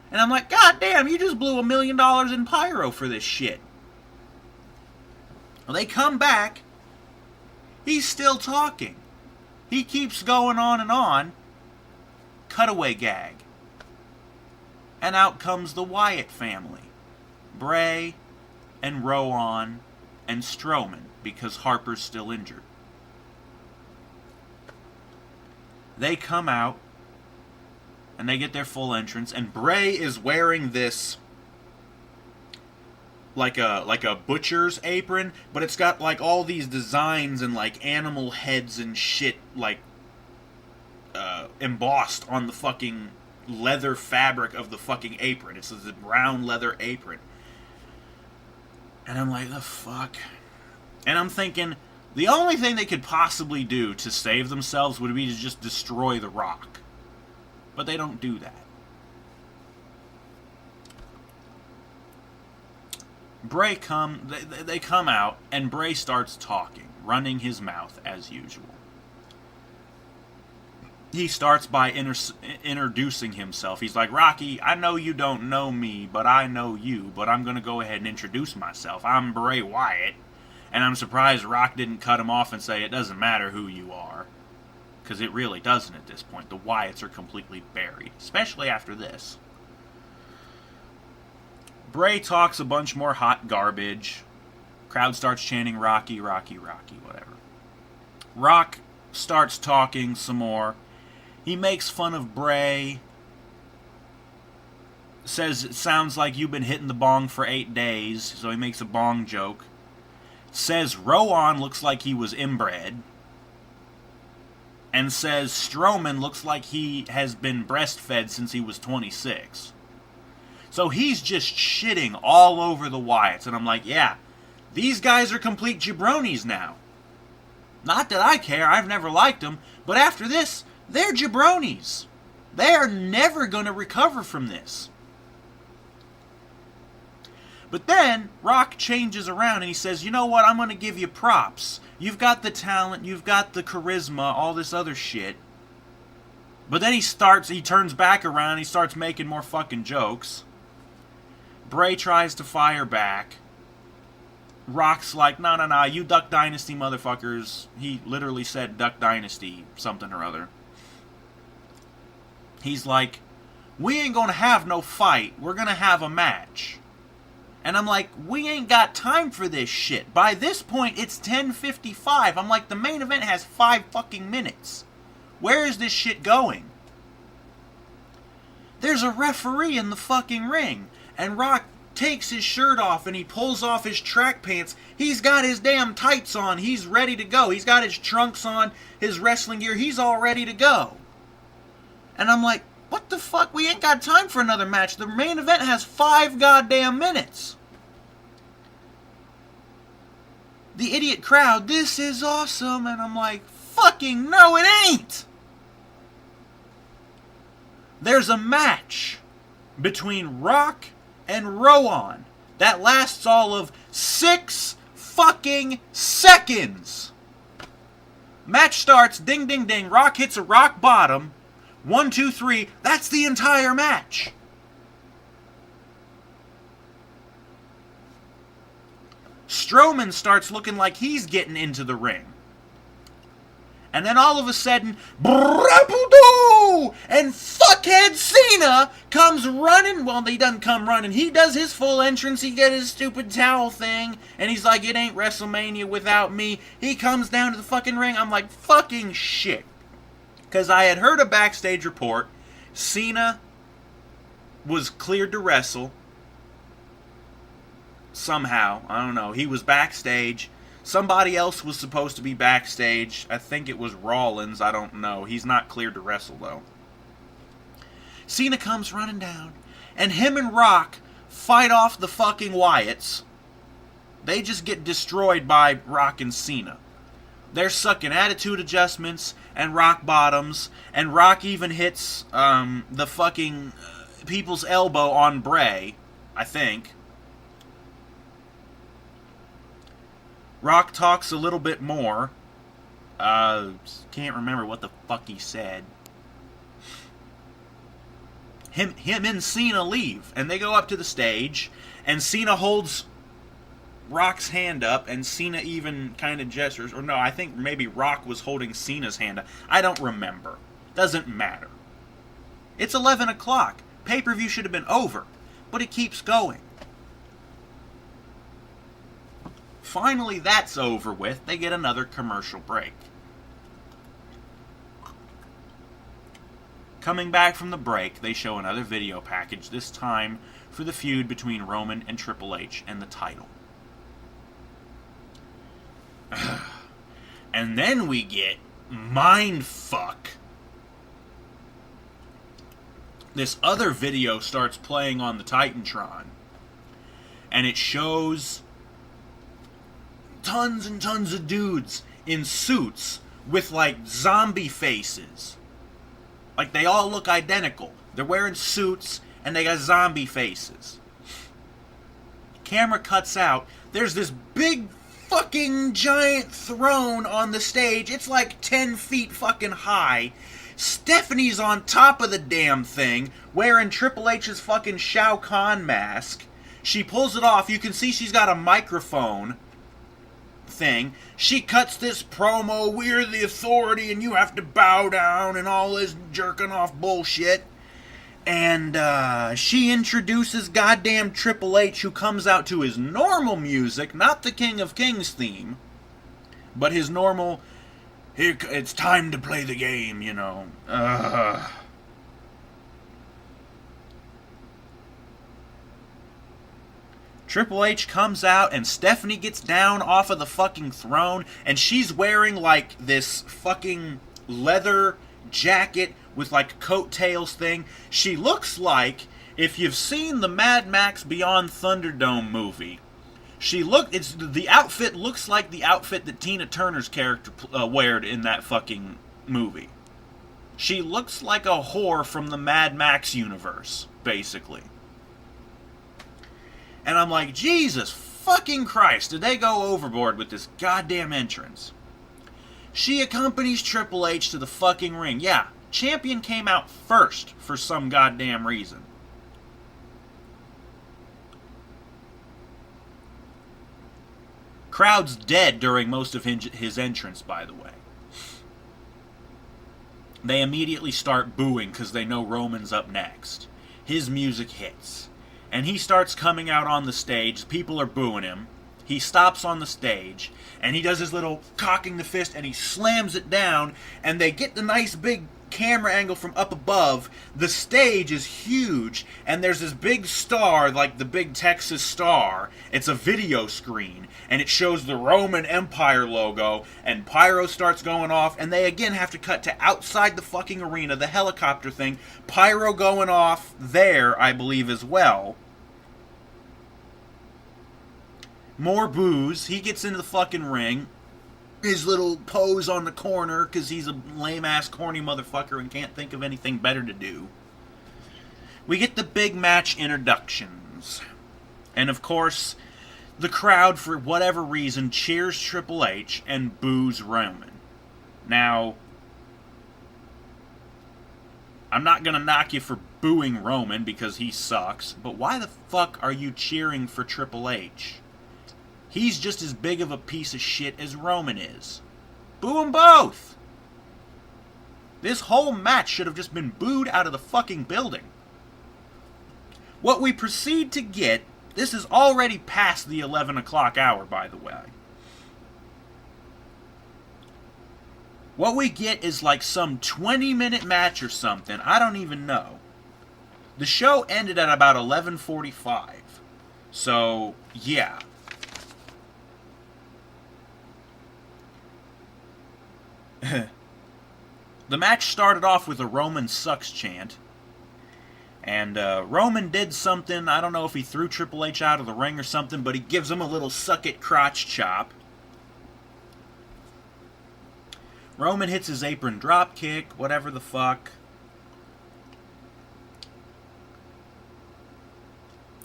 [SPEAKER 1] And I'm like, God damn, you just blew $1 million in pyro for this shit. Well, they come back. He's still talking. He keeps going on and on. Cutaway gag. And out comes the Wyatt family. Bray and Rowan and Strowman, because Harper's still injured. They come out, and they get their full entrance, and Bray is wearing this like a butcher's apron, but it's got like all these designs and like animal heads and shit like embossed on the fucking leather fabric of the fucking apron. It's a brown leather apron. And I'm like, the fuck? And I'm thinking, the only thing they could possibly do to save themselves would be to just destroy The Rock. But they don't do that. Bray they come out, and Bray starts talking, running his mouth as usual. He starts by introducing himself. He's like, Rocky, I know you don't know me, but I know you, but I'm going to go ahead and introduce myself. I'm Bray Wyatt, and I'm surprised Rock didn't cut him off and say, it doesn't matter who you are, because it really doesn't at this point. The Wyatts are completely buried, especially after this. Bray talks a bunch more hot garbage. Crowd starts chanting, Rocky, Rocky, Rocky, whatever. Rock starts talking some more. He makes fun of Bray. Says it sounds like you've been hitting the bong for 8 days, so he makes a bong joke. Says Rowan looks like he was inbred. And says Strowman looks like he has been breastfed since he was 26. So he's just shitting all over the Wyatts. And I'm like, yeah, these guys are complete jabronis now. Not that I care, I've never liked them. But after this, they're jabronis. They are never going to recover from this. But then, Rock changes around and he says, you know what, I'm going to give you props. You've got the talent, you've got the charisma, all this other shit. But then he turns back around and he starts making more fucking jokes. Bray tries to fire back. Rock's like, no, you Duck Dynasty motherfuckers. He literally said Duck Dynasty something or other. He's like, we ain't gonna have no fight. We're gonna have a match. And I'm like, we ain't got time for this shit. By this point, it's 10:55. I'm like, the main event has 5 fucking minutes. Where is this shit going? There's a referee in the fucking ring. And Rock takes his shirt off and he pulls off his track pants. He's got his damn tights on. He's ready to go. He's got his trunks on, his wrestling gear. He's all ready to go. And I'm like, what the fuck? We ain't got time for another match. The main event has 5 goddamn minutes. The idiot crowd, this is awesome. And I'm like, fucking no, it ain't. There's a match between Rock and Rowan that lasts all of 6 fucking seconds. Match starts, ding, ding, ding. Rock hits a rock bottom. 1, 2, 3. That's the entire match. Strowman starts looking like he's getting into the ring. And then all of a sudden, brapudoo! And fuckhead Cena comes running. Well, he doesn't come running. He does his full entrance. He gets his stupid towel thing. And he's like, it ain't WrestleMania without me. He comes down to the fucking ring. I'm like, fucking shit. Because I had heard a backstage report. Cena was cleared to wrestle. Somehow. I don't know. He was backstage. Somebody else was supposed to be backstage. I think it was Rollins. I don't know. He's not cleared to wrestle, though. Cena comes running down, and him and Rock fight off the fucking Wyatts. They just get destroyed by Rock and Cena. They're sucking attitude adjustments and rock bottoms, and Rock even hits the fucking people's elbow on Bray, I think. Rock talks a little bit more. Can't remember what the fuck he said. Him and Cena leave, and they go up to the stage, and Cena holds Rock's hand up, and Cena even kind of gestures, or no, I think maybe Rock was holding Cena's hand up. I don't remember. Doesn't matter. It's 11 o'clock. Pay-per-view should have been over, but it keeps going. Finally, that's over with. They get another commercial break. Coming back from the break, they show another video package, this time for the feud between Roman and Triple H and the title. And then we get mindfuck. This other video starts playing on the Titantron, and it shows tons and tons of dudes in suits with, like, zombie faces. Like, they all look identical. They're wearing suits, and they got zombie faces. Camera cuts out. There's this big fucking giant throne on the stage. It's like 10 feet fucking high. Stephanie's on top of the damn thing, wearing Triple H's fucking Shao Kahn mask. She pulls it off. You can see she's got a microphone thing. She cuts this promo, we're the authority and you have to bow down and all this jerking off bullshit. And she introduces goddamn Triple H, who comes out to his normal music, not the King of Kings theme, but his normal, here, it's time to play the game, you know. Triple H comes out, and Stephanie gets down off of the fucking throne, and she's wearing, like, this fucking leather jacket with, like, coattails thing. She looks like, if you've seen the Mad Max Beyond Thunderdome movie, the outfit looks like the outfit that Tina Turner's character weared in that fucking movie. She looks like a whore from the Mad Max universe, basically. And I'm like, Jesus fucking Christ, did they go overboard with this goddamn entrance? She accompanies Triple H to the fucking ring. Yeah, champion came out first for some goddamn reason. Crowd's dead during most of his entrance, by the way. They immediately start booing because they know Roman's up next. His music hits. And he starts coming out on the stage. People are booing him. He stops on the stage, and he does his little cocking the fist, and he slams it down, and they get the nice big camera angle from up above. The stage is huge, and there's this big star, like the big Texas star. It's a video screen, and it shows the Roman Empire logo, and pyro starts going off, and they again have to cut to outside the fucking arena, the helicopter thing, pyro going off there, I believe, as well. More boos. He gets into the fucking ring. His little pose on the corner because he's a lame-ass, corny motherfucker and can't think of anything better to do. We get the big match introductions. And, of course, the crowd, for whatever reason, cheers Triple H and boos Roman. Now, I'm not going to knock you for booing Roman because he sucks, but why the fuck are you cheering for Triple H? He's just as big of a piece of shit as Roman is. Boo them both! This whole match should have just been booed out of the fucking building. What we proceed to get, this is already past the 11 o'clock hour, by the way. What we get is like some 20-minute match or something. I don't even know. The show ended at about 11:45. So, yeah. The match started off with a Roman sucks chant. And Roman did something. I don't know if he threw Triple H out of the ring or something, but he gives him a little suck-it crotch chop. Roman hits his apron drop kick, whatever the fuck.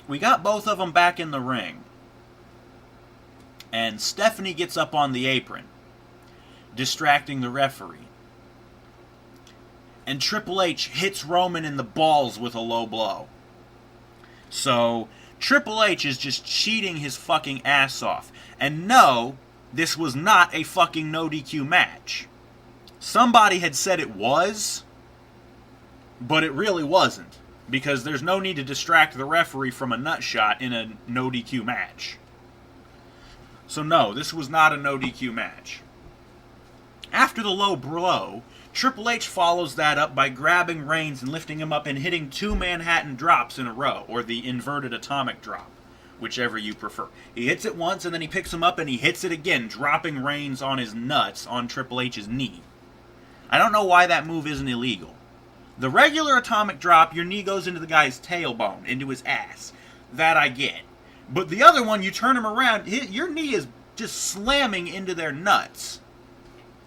[SPEAKER 1] We got both of them back in the ring. And Stephanie gets up on the apron, distracting the referee. And Triple H hits Roman in the balls with a low blow. So, Triple H is just cheating his fucking ass off. And no, this was not a fucking no DQ match. Somebody had said it was, but it really wasn't. Because there's no need to distract the referee from a nut shot in a no DQ match. So no, this was not a no DQ match. After the low blow, Triple H follows that up by grabbing Reigns and lifting him up and hitting 2 Manhattan drops in a row, or the inverted atomic drop, whichever you prefer. He hits it once and then he picks him up and he hits it again, dropping Reigns on his nuts on Triple H's knee. I don't know why that move isn't illegal. The regular atomic drop, your knee goes into the guy's tailbone, into his ass. That I get. But the other one, you turn him around, your knee is just slamming into their nuts.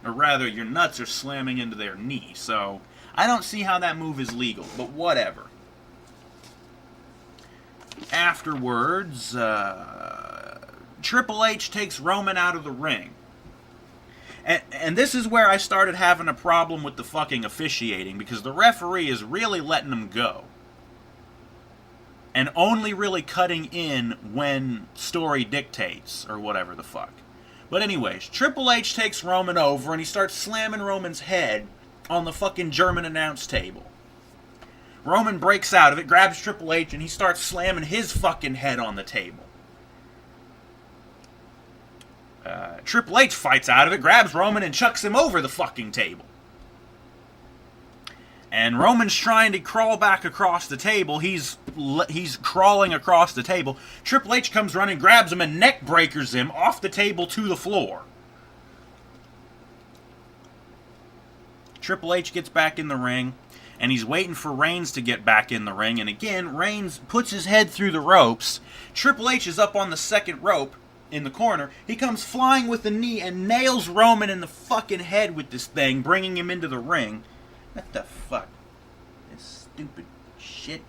[SPEAKER 1] Or rather, your nuts are slamming into their knee. So, I don't see how that move is legal, but whatever. Afterwards, Triple H takes Roman out of the ring. And this is where I started having a problem with the fucking officiating, because the referee is really letting him go. And only really cutting in when story dictates, or whatever the fuck. But anyways, Triple H takes Roman over and he starts slamming Roman's head on the fucking German announce table. Roman breaks out of it, grabs Triple H, and he starts slamming his fucking head on the table. Triple H fights out of it, grabs Roman, and chucks him over the fucking table. And Roman's trying to crawl back across the table. He's crawling across the table. Triple H comes running, grabs him, and neck breakers him off the table to the floor. Triple H gets back in the ring, and he's waiting for Reigns to get back in the ring. And again, Reigns puts his head through the ropes. Triple H is up on the second rope in the corner. He comes flying with the knee and nails Roman in the fucking head with this thing, bringing him into the ring. What the fuck? This stupid shit.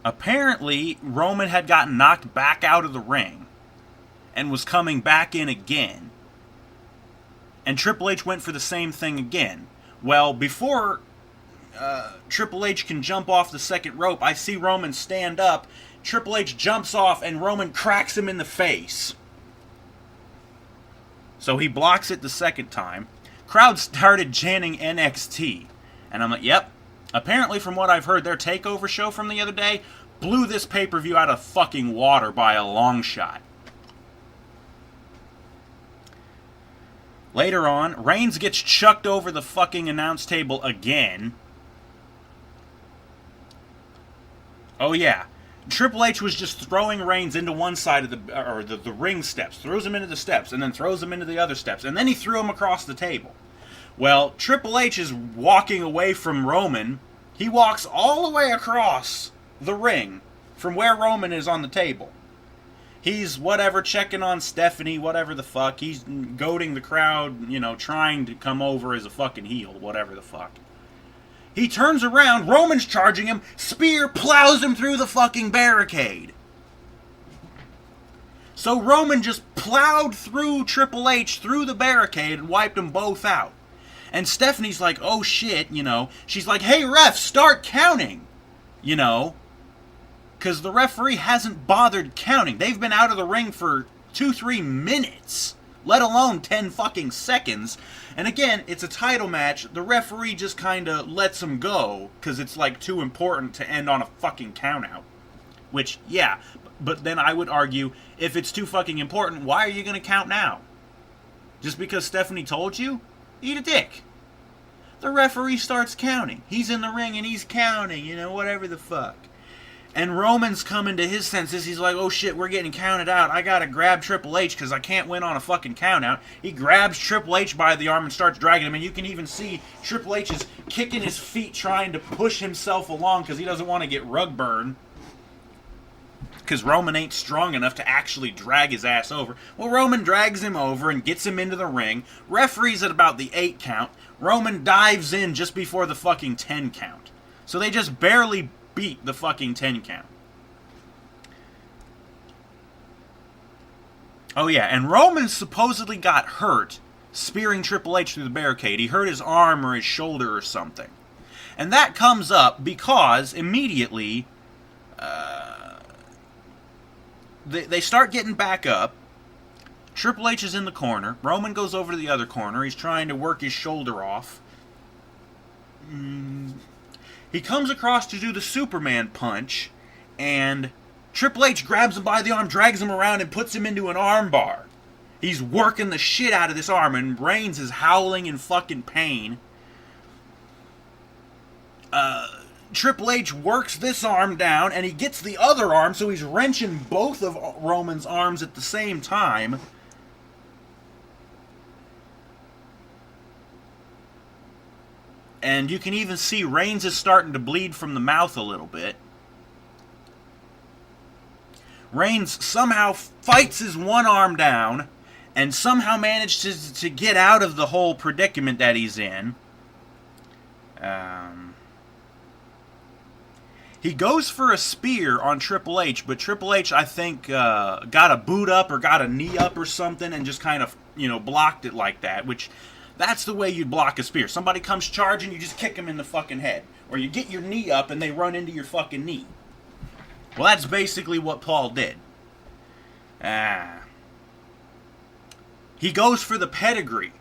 [SPEAKER 1] Apparently, Roman had gotten knocked back out of the ring and was coming back in again. And Triple H went for the same thing again. Well, before Triple H can jump off the second rope, I see Roman stand up. Triple H jumps off and Roman cracks him in the face. So he blocks it the second time. Crowd started chanting NXT. And I'm like, yep. Apparently, from what I've heard, their TakeOver show from the other day blew this pay-per-view out of fucking water by a long shot. Later on, Reigns gets chucked over the fucking announce table again. Oh yeah. Triple H was just throwing Reigns into one side of the ring steps, throws him into the steps, and then throws him into the other steps, and then he threw him across the table. Well, Triple H is walking away from Roman. He walks all the way across the ring from where Roman is on the table. He's whatever, checking on Stephanie, whatever the fuck. He's goading the crowd, trying to come over as a fucking heel, whatever the fuck. He turns around, Roman's charging him, spear plows him through the fucking barricade. So Roman just plowed through Triple H through the barricade and wiped them both out. And Stephanie's like, oh shit, you know. She's like, hey ref, start counting. You know. Because the referee hasn't bothered counting. They've been out of the ring for 2-3 minutes. Let alone 10 fucking seconds. And again, it's a title match. The referee just kind of lets them go. Because it's like too important to end on a fucking countout. Which, yeah. But then I would argue, if it's too fucking important, why are you going to count now? Just because Stephanie told you? Eat a dick. The referee starts counting. He's in the ring and he's counting, you know, whatever the fuck. And Roman's coming to his senses. He's like, oh shit, we're getting counted out. I gotta grab Triple H because I can't win on a fucking countout. He grabs Triple H by the arm and starts dragging him. And you can even see Triple H is kicking his feet trying to push himself along because he doesn't want to get rug burned. Because Roman ain't strong enough to actually drag his ass over. Well, Roman drags him over and gets him into the ring. Referees at about the 8 count. Roman dives in just before the fucking 10 count. So they just barely beat the fucking 10 count. Oh yeah, and Roman supposedly got hurt spearing Triple H through the barricade. He hurt his arm or his shoulder or something. And that comes up because immediately they start getting back up. Triple H is in the corner. Roman goes over to the other corner. He's trying to work his shoulder off. He comes across to do the Superman punch, and Triple H grabs him by the arm, drags him around, and puts him into an arm bar. He's working the shit out of this arm, and Reigns is howling in fucking pain. Triple H works this arm down, and he gets the other arm, so he's wrenching both of Roman's arms at the same time. And you can even see Reigns is starting to bleed from the mouth a little bit. Reigns somehow fights his one arm down, and somehow manages to get out of the whole predicament that he's in. He goes for a spear on Triple H, but Triple H, I think, got a boot up or got a knee up or something and just kind of, blocked it like that, which that's the way you'd block a spear. Somebody comes charging, you just kick them in the fucking head. Or you get your knee up and they run into your fucking knee. Well, that's basically what Paul did. He goes for the pedigree.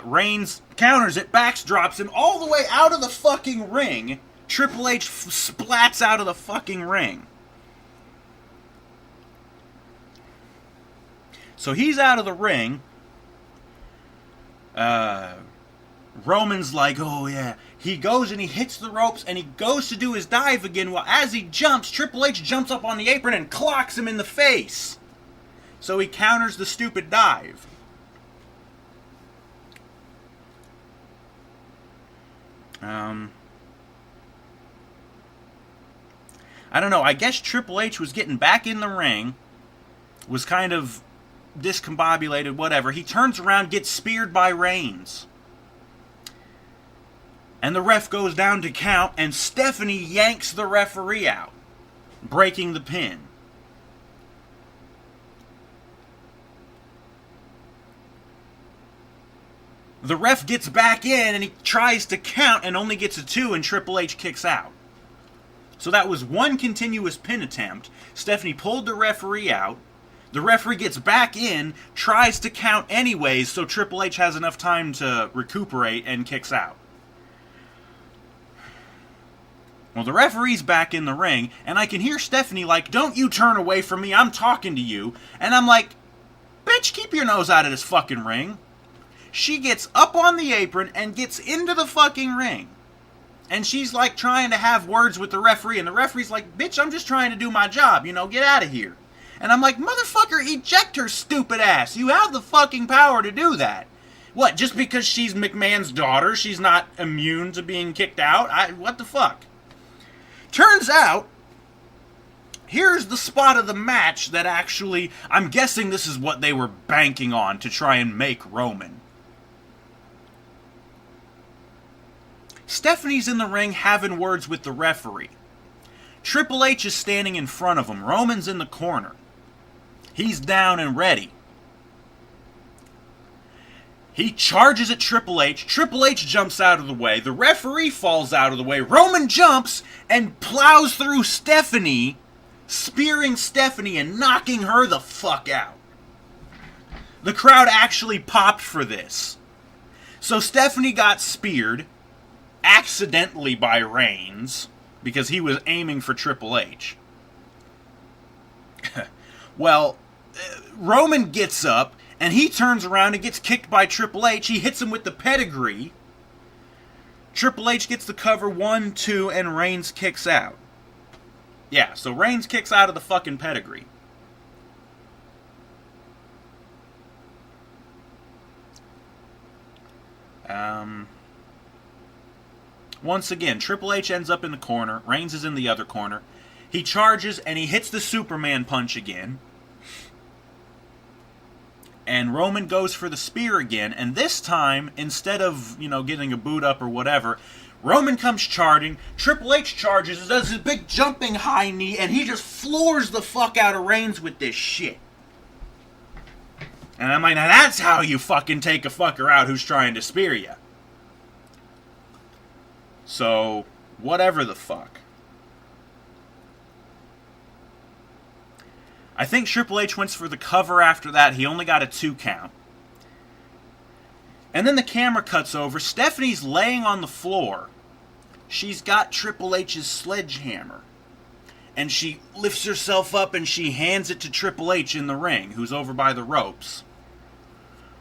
[SPEAKER 1] Reigns counters it, backdrops him all the way out of the fucking ring. Triple H splats out of the fucking ring. So he's out of the ring. Roman's like, oh yeah. He goes and he hits the ropes and he goes to do his dive again. Well, as he jumps, Triple H jumps up on the apron and clocks him in the face. So he counters the stupid dive. I don't know. I guess Triple H was getting back in the ring. Was kind of discombobulated, whatever. He turns around, gets speared by Reigns. And the ref goes down to count, and Stephanie yanks the referee out, breaking the pin. The ref gets back in, and he tries to count, and only gets a 2, and Triple H kicks out. So that was one continuous pin attempt. Stephanie pulled the referee out. The referee gets back in, tries to count anyways, so Triple H has enough time to recuperate and kicks out. Well, the referee's back in the ring, and I can hear Stephanie like, don't you turn away from me, I'm talking to you. And I'm like, bitch, keep your nose out of this fucking ring. She gets up on the apron and gets into the fucking ring. And she's like trying to have words with the referee, and the referee's like, bitch, I'm just trying to do my job, get out of here. And I'm like, motherfucker, eject her stupid ass. You have the fucking power to do that. What, just because she's McMahon's daughter, she's not immune to being kicked out? What the fuck? Turns out, here's the spot of the match that actually, I'm guessing this is what they were banking on to try and make Roman. Stephanie's in the ring having words with the referee. Triple H is standing in front of him. Roman's in the corner. He's down and ready. He charges at Triple H. Triple H jumps out of the way. The referee falls out of the way. Roman jumps and plows through Stephanie, spearing Stephanie and knocking her the fuck out. The crowd actually popped for this. So Stephanie got speared, accidentally by Reigns, because he was aiming for Triple H. Well, Roman gets up, and he turns around and gets kicked by Triple H. He hits him with the pedigree. Triple H gets the cover 1, 2, and Reigns kicks out. Yeah, so Reigns kicks out of the fucking pedigree. Once again, Triple H ends up in the corner. Reigns is in the other corner. He charges and he hits the Superman punch again. And Roman goes for the spear again. And this time, instead of, getting a boot up or whatever, Roman comes charging. Triple H charges, does his big jumping high knee, and he just floors the fuck out of Reigns with this shit. And I'm like, now that's how you fucking take a fucker out who's trying to spear you. So, whatever the fuck. I think Triple H went for the cover after that. He only got a 2 count. And then the camera cuts over. Stephanie's laying on the floor. She's got Triple H's sledgehammer. And she lifts herself up and she hands it to Triple H in the ring, who's over by the ropes.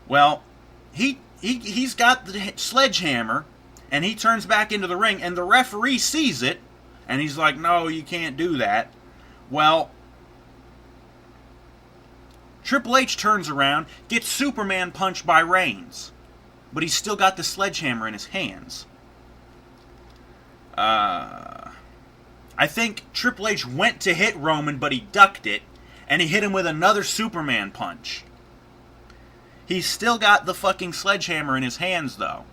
[SPEAKER 1] Well, he's got the sledgehammer, and he turns back into the ring, and the referee sees it, and he's like, no, you can't do that. Well, Triple H turns around, gets Superman punched by Reigns, but he's still got the sledgehammer in his hands. I think Triple H went to hit Roman, but he ducked it, and he hit him with another Superman punch. He's still got the fucking sledgehammer in his hands, though.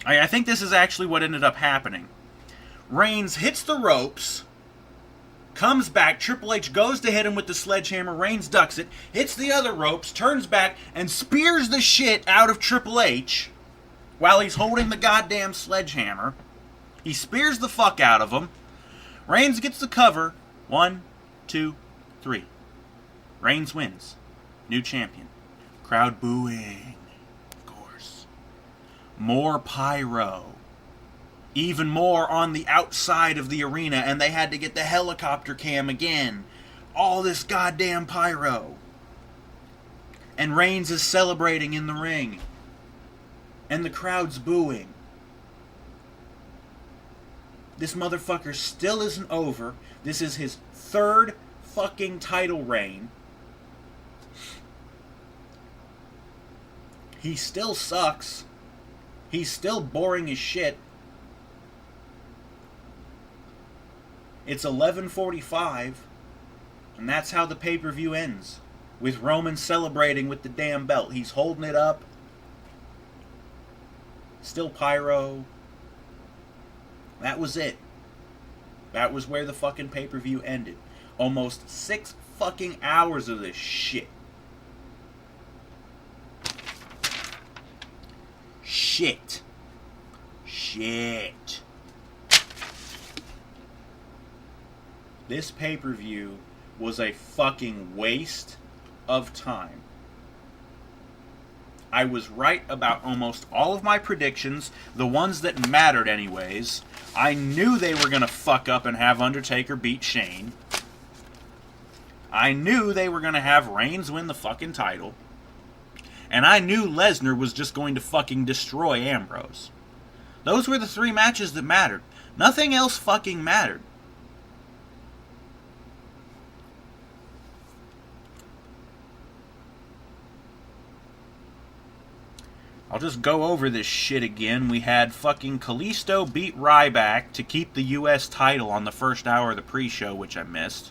[SPEAKER 1] I think this is actually what ended up happening. Reigns hits the ropes, comes back, Triple H goes to hit him with the sledgehammer, Reigns ducks it, hits the other ropes, turns back, and spears the shit out of Triple H while he's holding the goddamn sledgehammer. He spears the fuck out of him. Reigns gets the cover. 1, 2, 3. Reigns wins. New champion. Crowd booing. Of course. More pyro. Even more on the outside of the arena, and they had to get the helicopter cam again. All this goddamn pyro. And Reigns is celebrating in the ring. And the crowd's booing. This motherfucker still isn't over. This is his 3rd fucking title reign. He still sucks. He's still boring as shit. It's 11:45, and that's how the pay-per-view ends. With Roman celebrating with the damn belt. He's holding it up. Still pyro. That was it. That was where the fucking pay-per-view ended. Almost 6 fucking hours of this shit. Shit. This pay-per-view was a fucking waste of time. I was right about almost all of my predictions, the ones that mattered anyways. I knew they were going to fuck up and have Undertaker beat Shane. I knew they were going to have Reigns win the fucking title. And I knew Lesnar was just going to fucking destroy Ambrose. Those were the 3 matches that mattered. Nothing else fucking mattered. I'll just go over this shit again. We had fucking Kalisto beat Ryback to keep the U.S. title on the first hour of the pre-show, which I missed.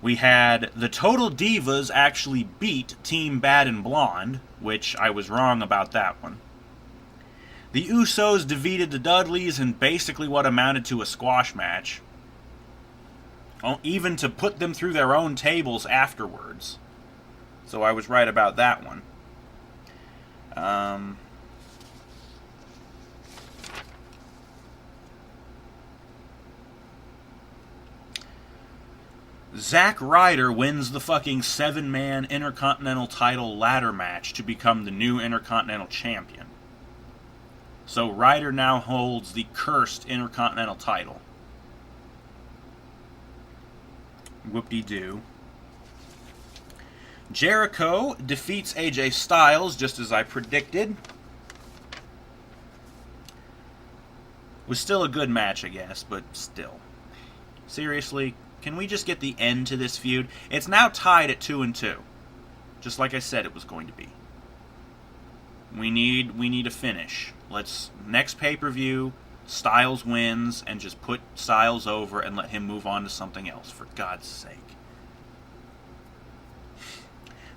[SPEAKER 1] We had the Total Divas actually beat Team Bad and Blonde, which I was wrong about that one. The Usos defeated the Dudleys in basically what amounted to a squash match. Even to put them through their own tables afterwards. So I was right about that one. Zack Ryder wins the fucking 7-man Intercontinental title ladder match to become the new Intercontinental Champion. So Ryder now holds the cursed Intercontinental title. Whoop-de-doo. Jericho defeats AJ Styles, just as I predicted. Was still a good match, I guess, but still. Seriously, can we just get the end to this feud? It's now tied at 2-2. Just like I said it was going to be. We need a finish. Next pay-per-view, Styles wins, and just put Styles over and let him move on to something else, for God's sake.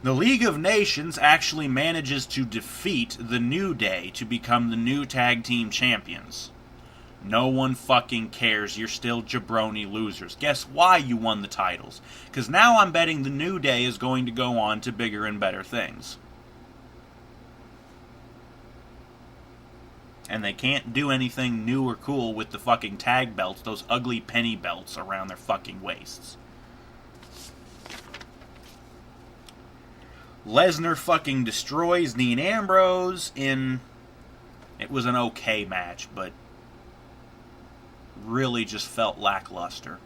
[SPEAKER 1] The League of Nations actually manages to defeat the New Day to become the new tag team champions. No one fucking cares. You're still jabroni losers. Guess why you won the titles? Because now I'm betting the New Day is going to go on to bigger and better things. And they can't do anything new or cool with the fucking tag belts, those ugly penny belts around their fucking waists. Lesnar fucking destroys Dean Ambrose in... It was an okay match, but really just felt lackluster.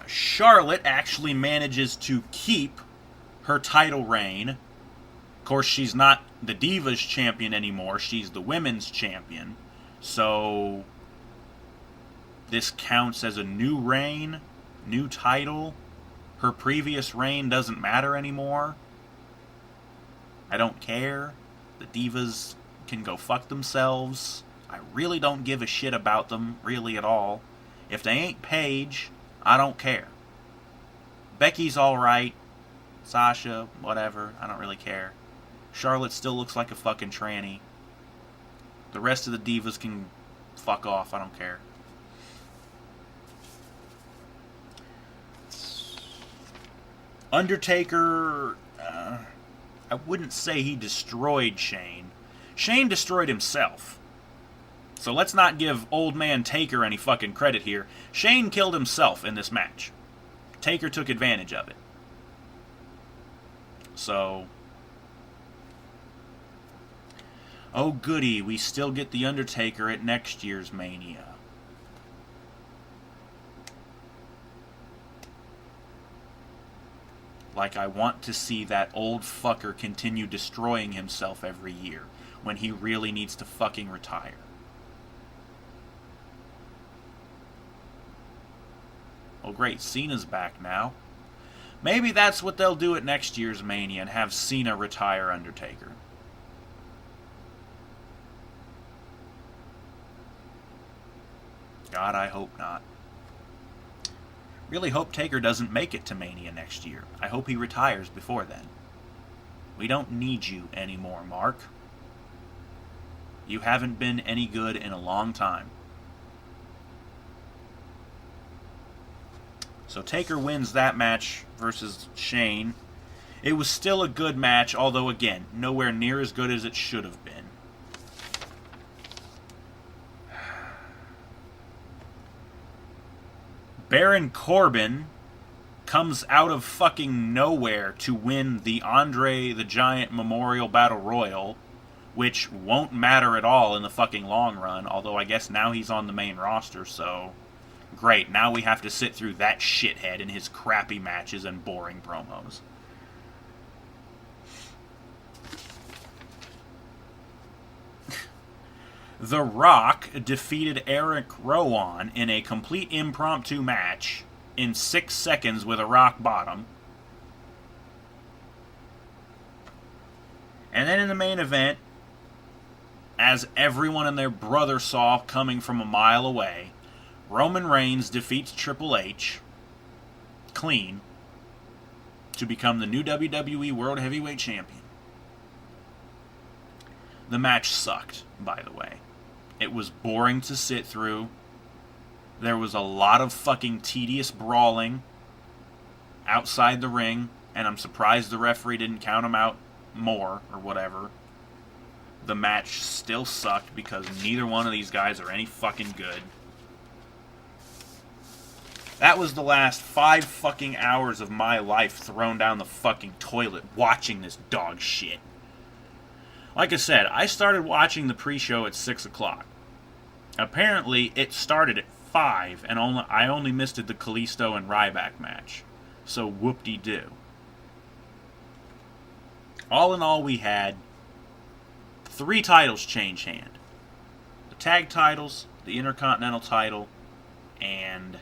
[SPEAKER 1] Charlotte actually manages to keep her title reign. Of course, she's not the Divas champion anymore. She's the women's champion. So this counts as a new reign, new title. Her previous reign doesn't matter anymore. I don't care. The Divas can go fuck themselves. I really don't give a shit about them, really at all. If they ain't Paige, I don't care. Becky's alright. Sasha, whatever. I don't really care. Charlotte still looks like a fucking tranny. The rest of the Divas can fuck off. I don't care. Undertaker, I wouldn't say he destroyed Shane. Shane destroyed himself. So let's not give old man Taker any fucking credit here. Shane killed himself in this match. Taker took advantage of it. So, oh goody, we still get The Undertaker at next year's Mania. Like I want to see that old fucker continue destroying himself every year when he really needs to fucking retire. Oh great, Cena's back now. Maybe that's what they'll do at next year's Mania and have Cena retire Undertaker. God, I hope not. Really hope Taker doesn't make it to Mania next year. I hope he retires before then. We don't need you anymore, Mark. You haven't been any good in a long time. So Taker wins that match versus Shane. It was still a good match, although again, nowhere near as good as it should have been. Baron Corbin comes out of fucking nowhere to win the Andre the Giant Memorial Battle Royal, which won't matter at all in the fucking long run, although I guess now he's on the main roster, so great, now we have to sit through that shithead in his crappy matches and boring promos. The Rock defeated Eric Rowan in a complete impromptu match in 6 seconds with a rock bottom. And then in the main event, as everyone and their brother saw coming from a mile away, Roman Reigns defeats Triple H clean to become the new WWE World Heavyweight Champion. The match sucked, by the way. It was boring to sit through. There was a lot of fucking tedious brawling outside the ring, and I'm surprised the referee didn't count him out more, or whatever. The match still sucked because neither one of these guys are any fucking good. That was the last 5 fucking hours of my life thrown down the fucking toilet watching this dog shit. Like I said, I started watching the pre-show at 6 o'clock. Apparently, it started at 5, and I only missed the Kalisto and Ryback match. So whoop-de-doo. All in all, we had 3 titles change hand. The tag titles, the Intercontinental title, and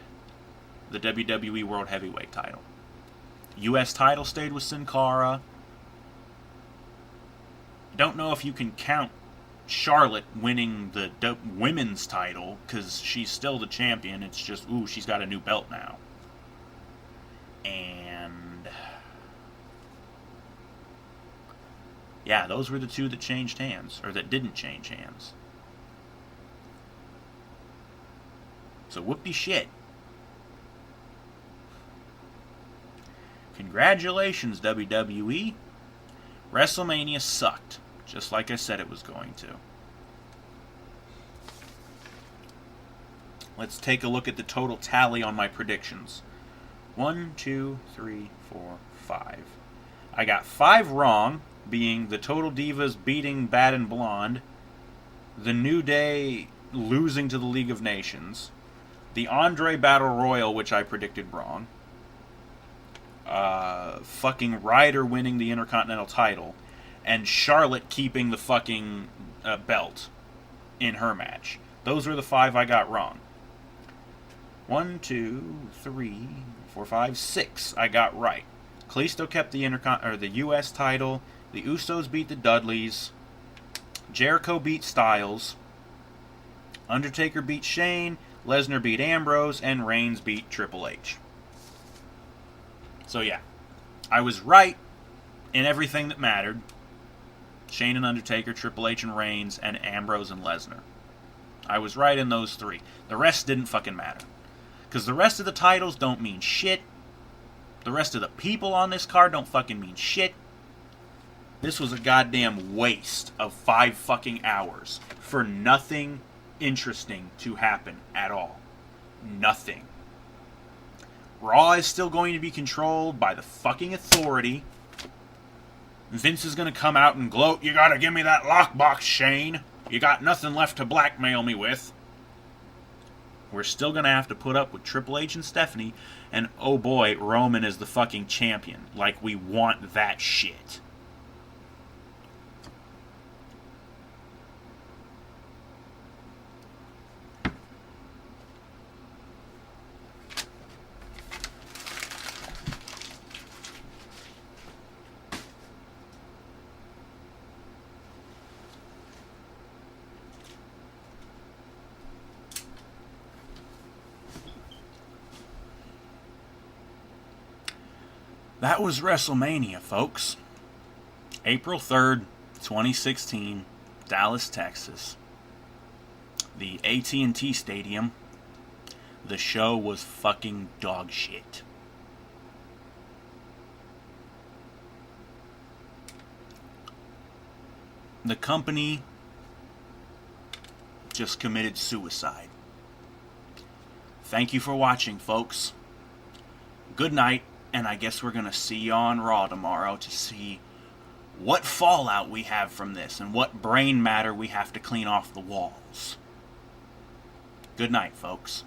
[SPEAKER 1] the WWE World Heavyweight title. U.S. title stayed with Sin Cara. Don't know if you can count Charlotte winning the women's title, because she's still the champion. It's just, ooh, she's got a new belt now. And yeah, those were the 2 that changed hands, or that didn't change hands. So whoopty shit. Congratulations, WWE. WrestleMania sucked, just like I said it was going to. Let's take a look at the total tally on my predictions. 1, 2, 3, 4, 5. I got 5 wrong, being the Total Divas beating Bad and Blonde, the New Day losing to the League of Nations, the Andre Battle Royal, which I predicted wrong, fucking Ryder winning the Intercontinental title, and Charlotte keeping the fucking belt in her match. Those were the 5 I got wrong. 1, 2, 3, 4, 5, 6 I got right. Kalisto kept the the U.S. title. The Usos beat the Dudleys. Jericho beat Styles. Undertaker beat Shane. Lesnar beat Ambrose. And Reigns beat Triple H. So yeah, I was right in everything that mattered. Shane and Undertaker, Triple H and Reigns, and Ambrose and Lesnar. I was right in those 3. The rest didn't fucking matter. Because the rest of the titles don't mean shit. The rest of the people on this card don't fucking mean shit. This was a goddamn waste of 5 fucking hours for nothing interesting to happen at all. Nothing. Raw is still going to be controlled by the fucking Authority. Vince is going to come out and gloat, "You gotta give me that lockbox, Shane. You got nothing left to blackmail me with." We're still going to have to put up with Triple H and Stephanie, and oh boy, Roman is the fucking champion. Like, we want that shit. That was WrestleMania, folks. April 3rd, 2016, Dallas, Texas. The AT&T Stadium. The show was fucking dog shit. The company just committed suicide. Thank you for watching, folks. Good night. And I guess we're going to see you on Raw tomorrow to see what fallout we have from this and what brain matter we have to clean off the walls. Good night, folks.